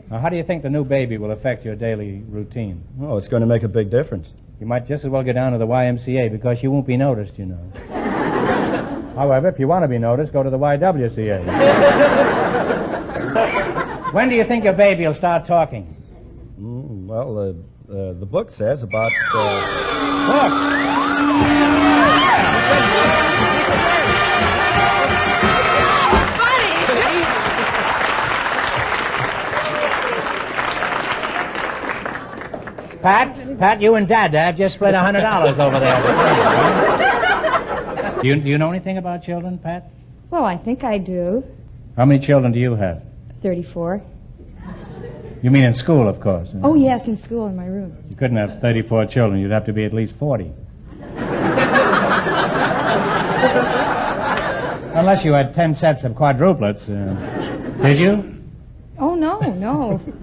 Now, how do you think the new baby will affect your daily routine? Oh, it's going to make a big difference. You might just as well go down to the YMCA because you won't be noticed, you know. However, if you want to be noticed, go to the YWCA. When do you think your baby will start talking? Well, the book says about... Look! Pat, you and Dad just split $100 over there. Do you know anything about children, Pat? Well, I think I do. How many children do you have? 34. You mean in school, of course. Oh, yes, in school, in my room. You couldn't have 34 children. You'd have to be at least 40. Unless you had 10 sets of quadruplets. Did you? Oh, no.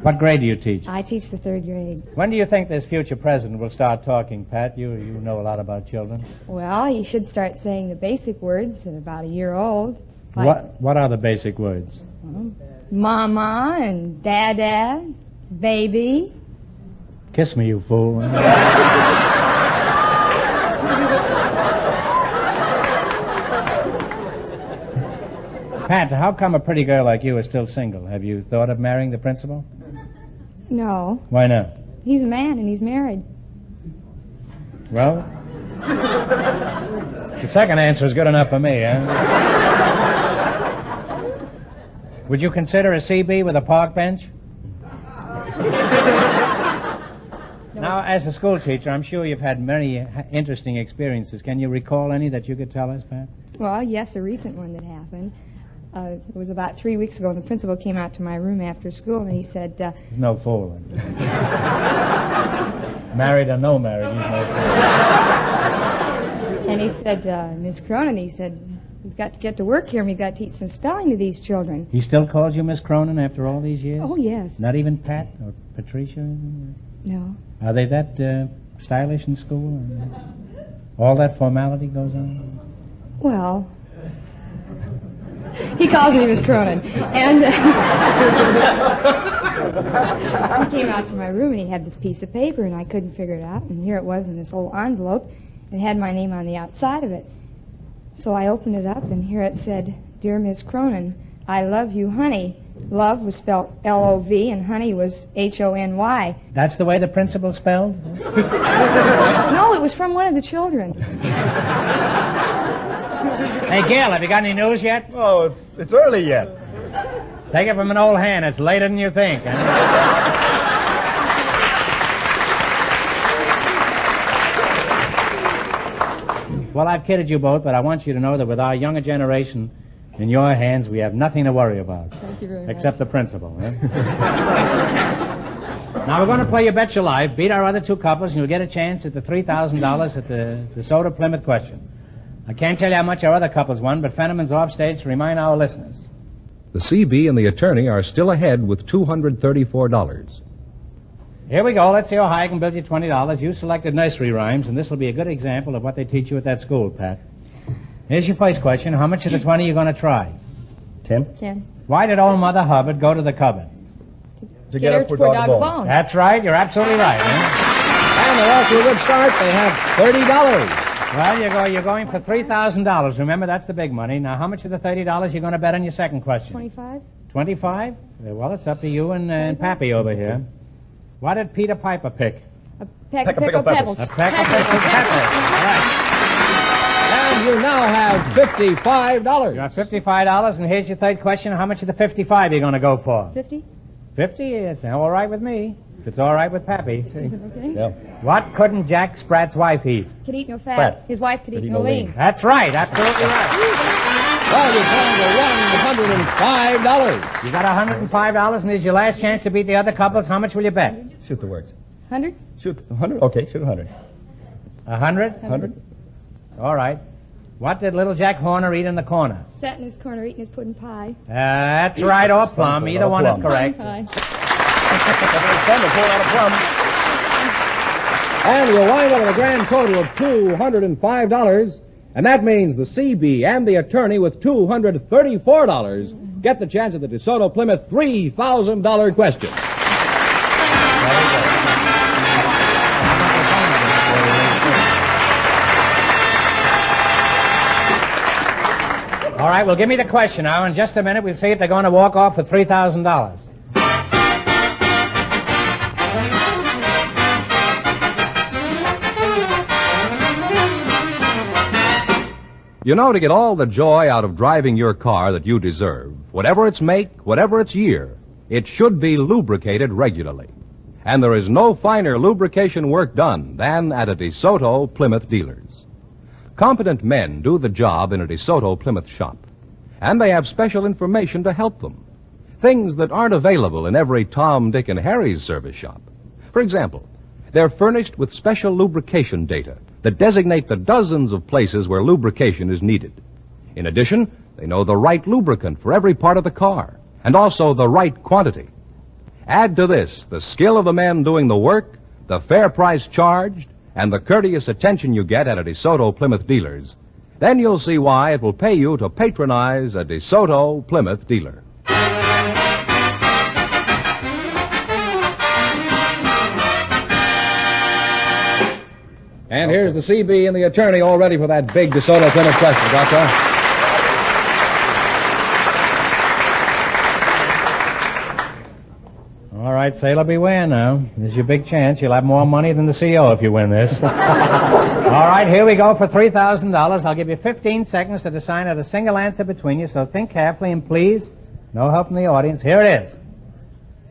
What grade do you teach? I teach the 3rd grade. When do you think this future president will start talking, Pat? You know a lot about children. Well, he should start saying the basic words at about a year old. What are the basic words? Mama and Dada, baby. Kiss me, you fool. Pat, how come a pretty girl like you is still single? Have you thought of marrying the principal? No. Why not? He's a man and he's married. Well, the second answer is good enough for me, huh? Would you consider a CB with a park bench? Now, as a school teacher, I'm sure you've had many interesting experiences. Can you recall any that you could tell us, Pat? Well, yes, a recent one that happened. It was about 3 weeks ago, and the principal came out to my room after school, and he said... No fool. Married or no married, he's no fool. And he said, Miss Cronin, he said, you've got to get to work here, and we've got to teach some spelling to these children. He still calls you Miss Cronin after all these years? Oh, yes. Not even Pat or Patricia? No. Are they that stylish in school? All that formality goes on? Well... He calls me Miss Cronin. And he came out to my room, and he had this piece of paper, and I couldn't figure it out. And here it was in this old envelope. It had my name on the outside of it. So I opened it up, and here it said, Dear Miss Cronin, I love you, honey. Love was spelled L-O-V, and honey was H-O-N-Y. That's the way the principal spelled? No, it was from one of the children. Hey, Gil, have you got any news yet? Oh, it's early yet. Take it from an old hand. It's later than you think. Huh? Well, I've kidded you both, but I want you to know that with our younger generation in your hands, we have nothing to worry about. Thank you very much. Except the principal. Huh? Now, we're going to play You Bet Your Life, beat our other two couples, and you'll get a chance at the $3,000 at the Soda Plymouth question. I can't tell you how much our other couples won, but Fenneman's off stage to remind our listeners. The CB and the attorney are still ahead with $234. Here we go. Let's see how high I can build you $20. You selected nursery rhymes, and this will be a good example of what they teach you at that school, Pat. Here's your first question. How much of the 20 are you going to try? 10. Why did old Mother Hubbard go to the cupboard? To get her to put dog a bone. That's right. You're absolutely right. Huh? And they're off to a good start. They have $30. Well, you're going for $3,000. Remember, that's the big money. Now, how much of the $30 you going to bet on your second question? 25. 25? Well, it's up to you and Pappy over here. What did Peter Piper pick? A peck of pickled pebbles. A peck of pickled peppers. Right. And you now have $55. You have $55, and here's your third question. How much of the 55 are you going to go for? 50. 50? It's all right with me. If it's all right with Pappy. Okay. Yeah. What couldn't Jack Sprat's wife eat? Could eat no fat. Fat. His wife could eat no lean. That's right. Absolutely right. Well, you're down to $105. You got $105, and here's your last chance to beat the other couples. How much will you bet? Shoot the words. 100? Shoot 100? Okay, shoot 100. 100? 100? All right. What did little Jack Horner eat in the corner? Sat in his corner eating his pudding pie. That's right, or plum. Either one is correct. Pudding pie. And you'll wind up with a grand total of $205. And that means the CB and the attorney with $234 get the chance at the DeSoto Plymouth $3,000 question. All right, well, give me the question now. In just a minute, we'll see if they're going to walk off with $3,000. You know, to get all the joy out of driving your car that you deserve, whatever its make, whatever its year, it should be lubricated regularly. And there is no finer lubrication work done than at a DeSoto Plymouth dealers. Competent men do the job in a DeSoto Plymouth shop, and they have special information to help them. Things that aren't available in every Tom, Dick, and Harry's service shop. For example, they're furnished with special lubrication data that designate the dozens of places where lubrication is needed. In addition, they know the right lubricant for every part of the car, and also the right quantity. Add to this the skill of the men doing the work, the fair price charged, and the courteous attention you get at a DeSoto Plymouth dealers. Then you'll see why it will pay you to patronize a DeSoto Plymouth dealer. And here's the CB and the attorney all ready for that big DeSoto Plymouth question, Groucho. All right, sailor, beware now. This is your big chance. You'll have more money than the CO if you win this. All right, here we go for $3,000. I'll give you 15 seconds to decide on a single answer between you, so think carefully and please, no help from the audience. Here it is.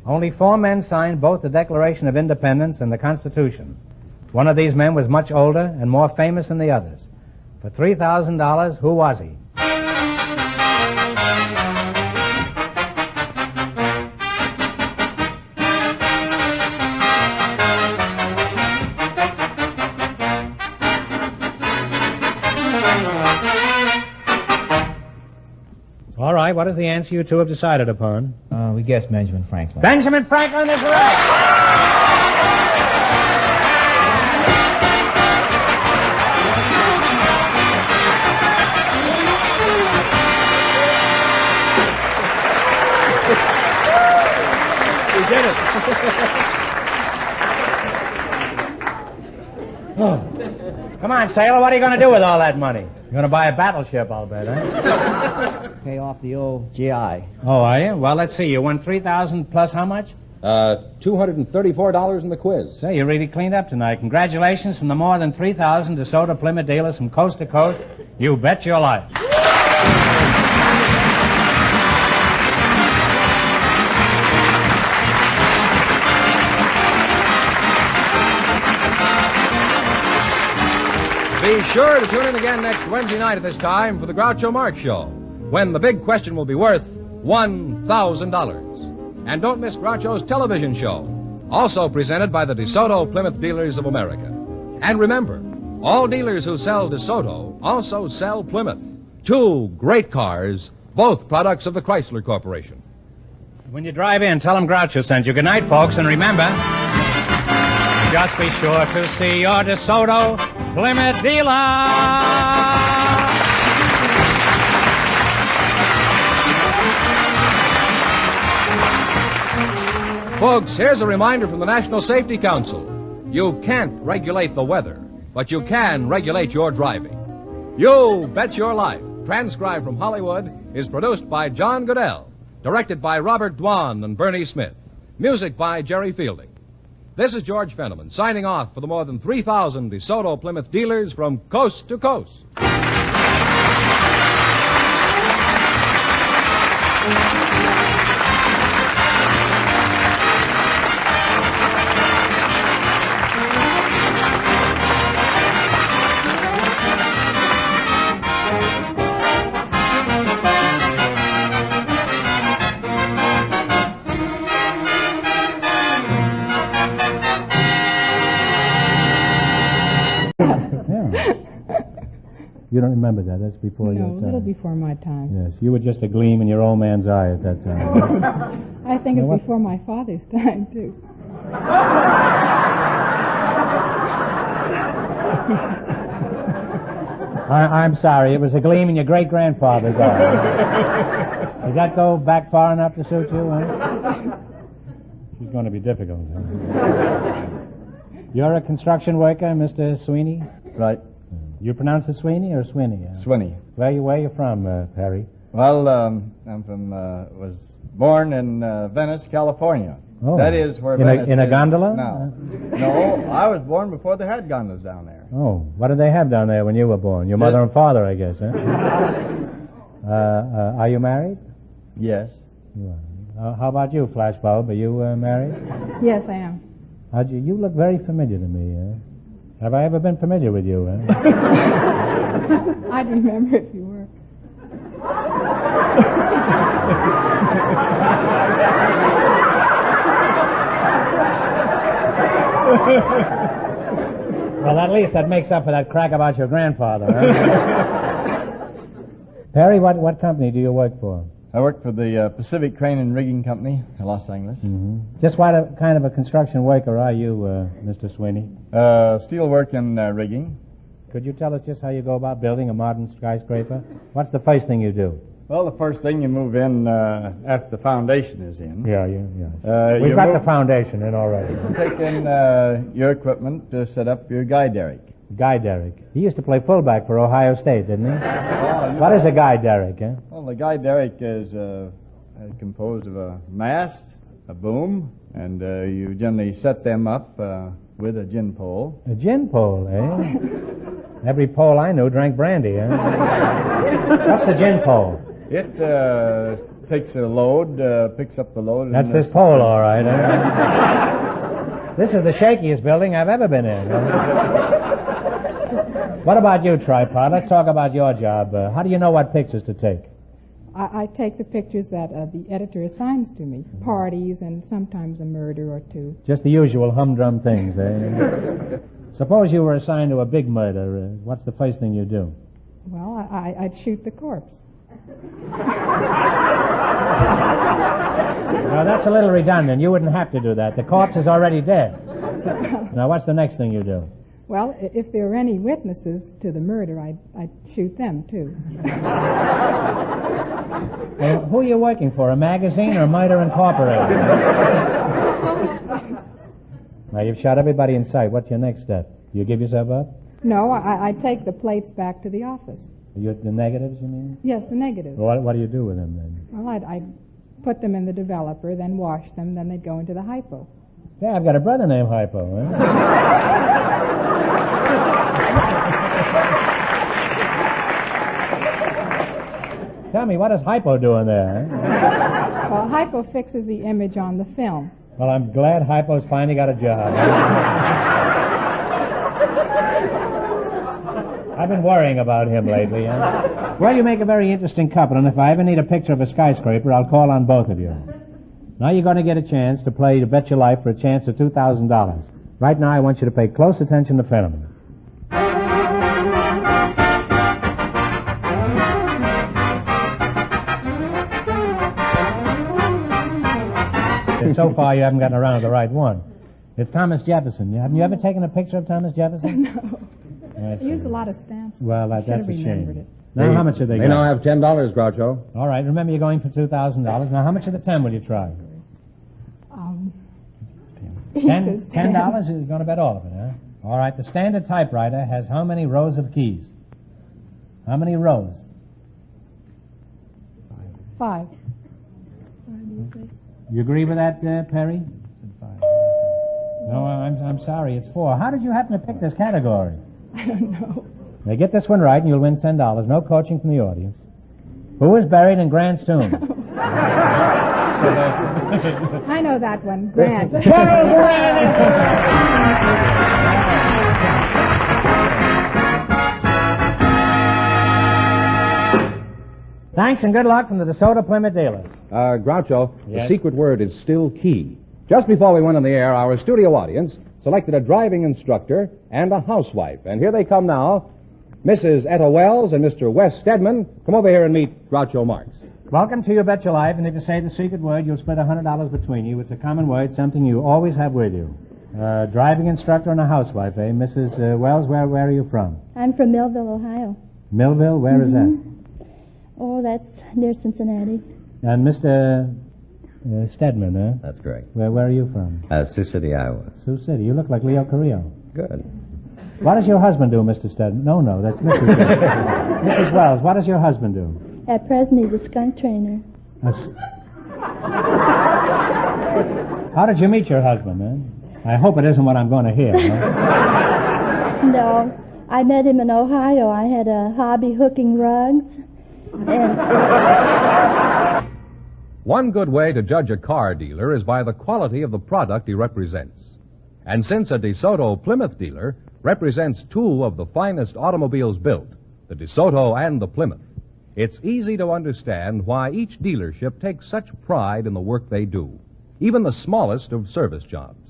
Only 4 men signed both the Declaration of Independence and the Constitution. One of these men was much older and more famous than the others. For $3,000, who was he? All right, what is the answer you two have decided upon? We guess Benjamin Franklin. Benjamin Franklin is right. We did it. Come on, sailor, what are you going to do with all that money? You're going to buy a battleship, I'll bet, eh? Pay off the old GI. Oh, are you? Well, let's see. You won $3,000 plus how much? $234 in the quiz. Say, you really cleaned up tonight. Congratulations from the more than 3,000 DeSoto Plymouth dealers from coast to coast. You bet your life. Be sure to tune in again next Wednesday night at this time for the Groucho Marx Show, when the big question will be worth $1,000. And don't miss Groucho's television show, also presented by the DeSoto Plymouth Dealers of America. And remember, all dealers who sell DeSoto also sell Plymouth. 2 great cars, both products of the Chrysler Corporation. When you drive in, tell them Groucho sent you. Good night, folks, and remember, just be sure to see your DeSoto Plymouth dealer. Folks, here's a reminder from the National Safety Council. You can't regulate the weather, but you can regulate your driving. You Bet Your Life, transcribed from Hollywood, is produced by John Goodell, directed by Robert Dwan and Bernie Smith, music by Jerry Fielding. This is George Fenneman, signing off for the more than 3,000 DeSoto Plymouth dealers from coast to coast. You don't remember that. That's before your time. No, a little before my time. Yes, you were just a gleam in your old man's eye at that time. I think it's before my father's time, too. I'm sorry. It was a gleam in your great-grandfather's eye. Does that go back far enough to suit you? Huh? She's going to be difficult. Huh? You're a construction worker, Mr. Sweeney? Right. You pronounce it Sweeney or Sweeney? Swinney. Where you from, Perry? Well, I'm from, was born in Venice, California. Oh. That is where in Venice in a is gondola? now. No, I was born before they had gondolas down there. Oh, what did they have down there when you were born? Your mother and father, I guess, huh? Are you married? Yes. How about you, Flashbulb? Are you married? Yes, I am. You look very familiar to me. Have I ever been familiar with you? I'd remember if you were. Well, at least that makes up for that crack about your grandfather. Huh? Perry, what company do you work for? I work for the Pacific Crane and Rigging Company in Los Angeles. Mm-hmm. Just what kind of a construction worker are you, Mr. Sweeney? Steel work and rigging. Could you tell us just how you go about building a modern skyscraper? What's the first thing you do? Well, the first thing you move in after the foundation is in. Yeah. We've got the foundation in already. You take in your equipment to set up your guy derrick. Guy derrick. He used to play fullback for Ohio State, didn't he? What is a guy derrick, eh? Well, the guy derrick is composed of a mast, a boom, and you generally set them up with a gin pole. A gin pole, eh? Every pole I knew drank brandy, eh? What's the gin pole? It takes a load, picks up the load. That's this pole, all right, eh? This is the shakiest building I've ever been in. What about you, Tripod? Let's talk about your job. How do you know what pictures to take? I take the pictures that the editor assigns to me. Parties and sometimes a murder or two. Just the usual humdrum things, eh? Suppose you were assigned to a big murder. What's the first thing you do? Well, I'd shoot the corpse. Now, that's a little redundant. You wouldn't have to do that. The corpse is already dead. Now, what's the next thing you do? Well, if there were any witnesses to the murder, I'd shoot them, too. Who are you working for, a magazine or Murder Incorporated? Now, you've shot everybody in sight. What's your next step? Do you give yourself up? No, I take the plates back to the office. The negatives, you mean? Yes, the negatives. Well, what do you do with them, then? Well, I'd put them in the developer, then wash them, then they'd go into the hypo. Yeah, I've got a brother named Hypo, eh? Tell me, what is Hypo doing there? Eh? Well, Hypo fixes the image on the film. Well, I'm glad Hypo's finally got a job. I've been worrying about him lately. Eh? Well, you make a very interesting couple, and if I ever need a picture of a skyscraper, I'll call on both of you. Now you're going to get a chance to play to bet your life for a chance of $2,000. Right now, I want you to pay close attention to Fenneman. So far, you haven't gotten around to the right one. It's Thomas Jefferson. Have you ever taken a picture of Thomas Jefferson? No. I use a lot of stamps. Well, that's a shame. It. Now, how much have they got? They now have $10, Groucho. All right, remember you're going for $2,000. Now, how much of the 10 will you try? $10? You're going to bet all of it, huh? All right, the standard typewriter has how many rows of keys? How many rows? 5. You agree with that, Perry? No, I'm sorry, it's 4. How did you happen to pick this category? I don't know. Now, get this one right and you'll win $10. No coaching from the audience. Who is buried in Grant's tomb? I know that one. Grant. Thanks and good luck from the DeSoto Plymouth dealers. Groucho, Yes? the secret word is still key. Just before we went on the air, our studio audience selected a driving instructor and a housewife. And here they come now. Mrs. Etta Wells and Mr. Wes Stedman. Come over here and meet Groucho Marx. Welcome to You Bet Your Life, and if you say the secret word, you'll split $100 between you. It's a common word, something you always have with you. Driving instructor and a housewife, eh? Mrs. Wells, where are you from? I'm from Millville, Ohio. Millville? Where is that? Oh, that's near Cincinnati. And Mr. Stedman, eh? That's correct. Where are you from? Sioux City, Iowa. Sioux City. You look like Leo Carrillo. Good. What does your husband do, Mr. Stedman? No, that's Mrs. Mrs. Wells, what does your husband do? At present, he's a skunk trainer. How did you meet your husband, man? I hope it isn't what I'm going to hear. Huh? No, I met him in Ohio. I had a hobby hooking rugs. And One good way to judge a car dealer is by the quality of the product he represents. And since a DeSoto Plymouth dealer represents two of the finest automobiles built, the DeSoto and the Plymouth, it's easy to understand why each dealership takes such pride in the work they do, even the smallest of service jobs.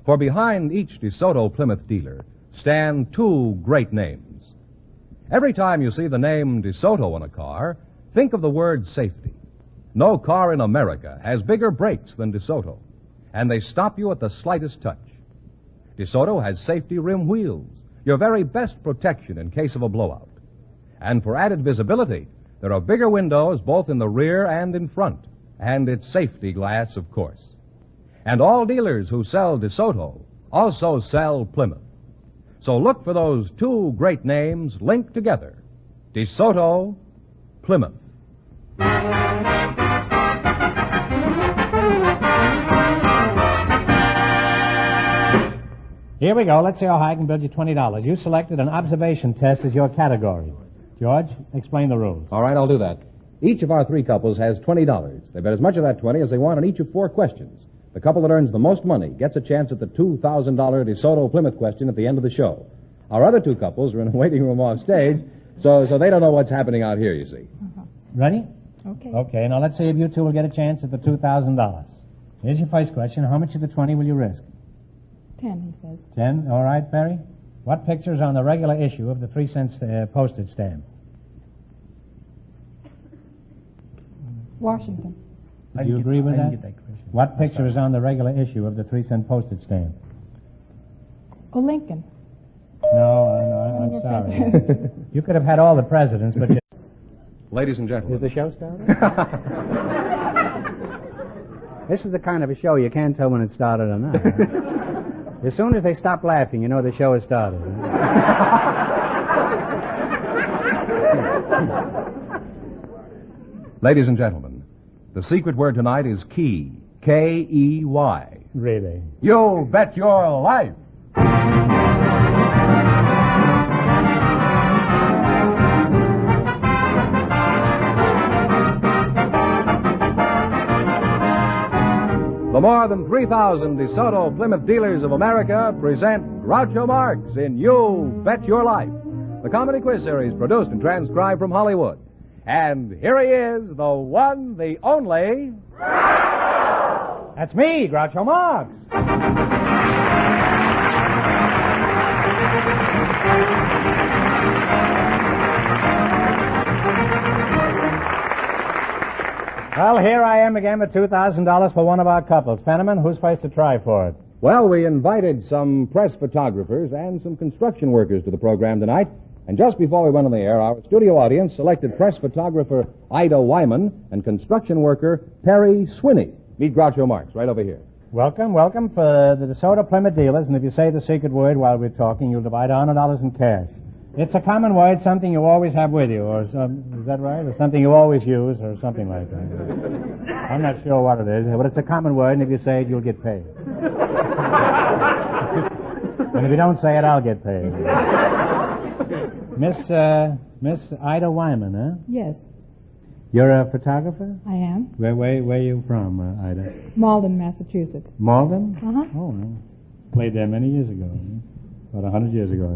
For behind each DeSoto Plymouth dealer stand two great names. Every time you see the name DeSoto on a car, think of the word safety. No car in America has bigger brakes than DeSoto, and they stop you at the slightest touch. DeSoto has safety rim wheels, your very best protection in case of a blowout. And for added visibility, there are bigger windows both in the rear and in front, and it's safety glass, of course. And all dealers who sell DeSoto also sell Plymouth. So look for those two great names linked together, DeSoto, Plymouth. Here we go. Let's see how high I can build you $20. You selected an observation test as your category. George, explain the rules. All right, I'll do that. Each of our three couples has $20. They bet as much of that 20 as they want on each of four questions. The couple that earns the most money gets a chance at the $2,000 DeSoto Plymouth question at the end of the show. Our other two couples are in a waiting room off stage, so they don't know what's happening out here, you see. Ready? Okay. Okay, now let's see if you two will get a chance at the $2,000. Here's your first question. How much of the 20 will you risk? 10, he says. 10? All right, Perry. What picture is on the regular issue of the 3-cent postage stamp? Washington. Do you agree with that? What picture is on the regular issue of the 3-cent postage stamp? Oh, Lincoln. No, I'm sorry. You could have had all the presidents, but you... Ladies and gentlemen. Is the show started? This is the kind of a show you can't tell when it started or not. As soon as they stop laughing, you know the show has started. Ladies and gentlemen, the secret word tonight is key. K-E-Y. Really? You bet your life. The more than 3,000 DeSoto Plymouth dealers of America present Groucho Marx in You Bet Your Life, the comedy quiz series produced and transcribed from Hollywood. And here he is, the one, the only... That's me, Groucho Marx. Well, here I am again with $2,000 for one of our couples. Fenneman, who's first to try for it? Well, we invited some press photographers and some construction workers to the program tonight. And just before we went on the air, our studio audience selected press photographer Ida Wyman and construction worker Perry Swinney. Meet Groucho Marx right over here. Welcome for the DeSoto Plymouth dealers. And if you say the secret word while we're talking, you'll divide $100 in cash. It's a common word, something you always have with you, or is that right? Or something you always use, or something like that. I'm not sure what it is, but it's a common word, and if you say it, you'll get paid. And if you don't say it, I'll get paid. Miss Ida Wyman, huh? Yes, You're a photographer? I am. Where are you from, Ida? Malden, Massachusetts. Malden? Uh-huh. Oh, well, played there many years ago. About 100 years ago.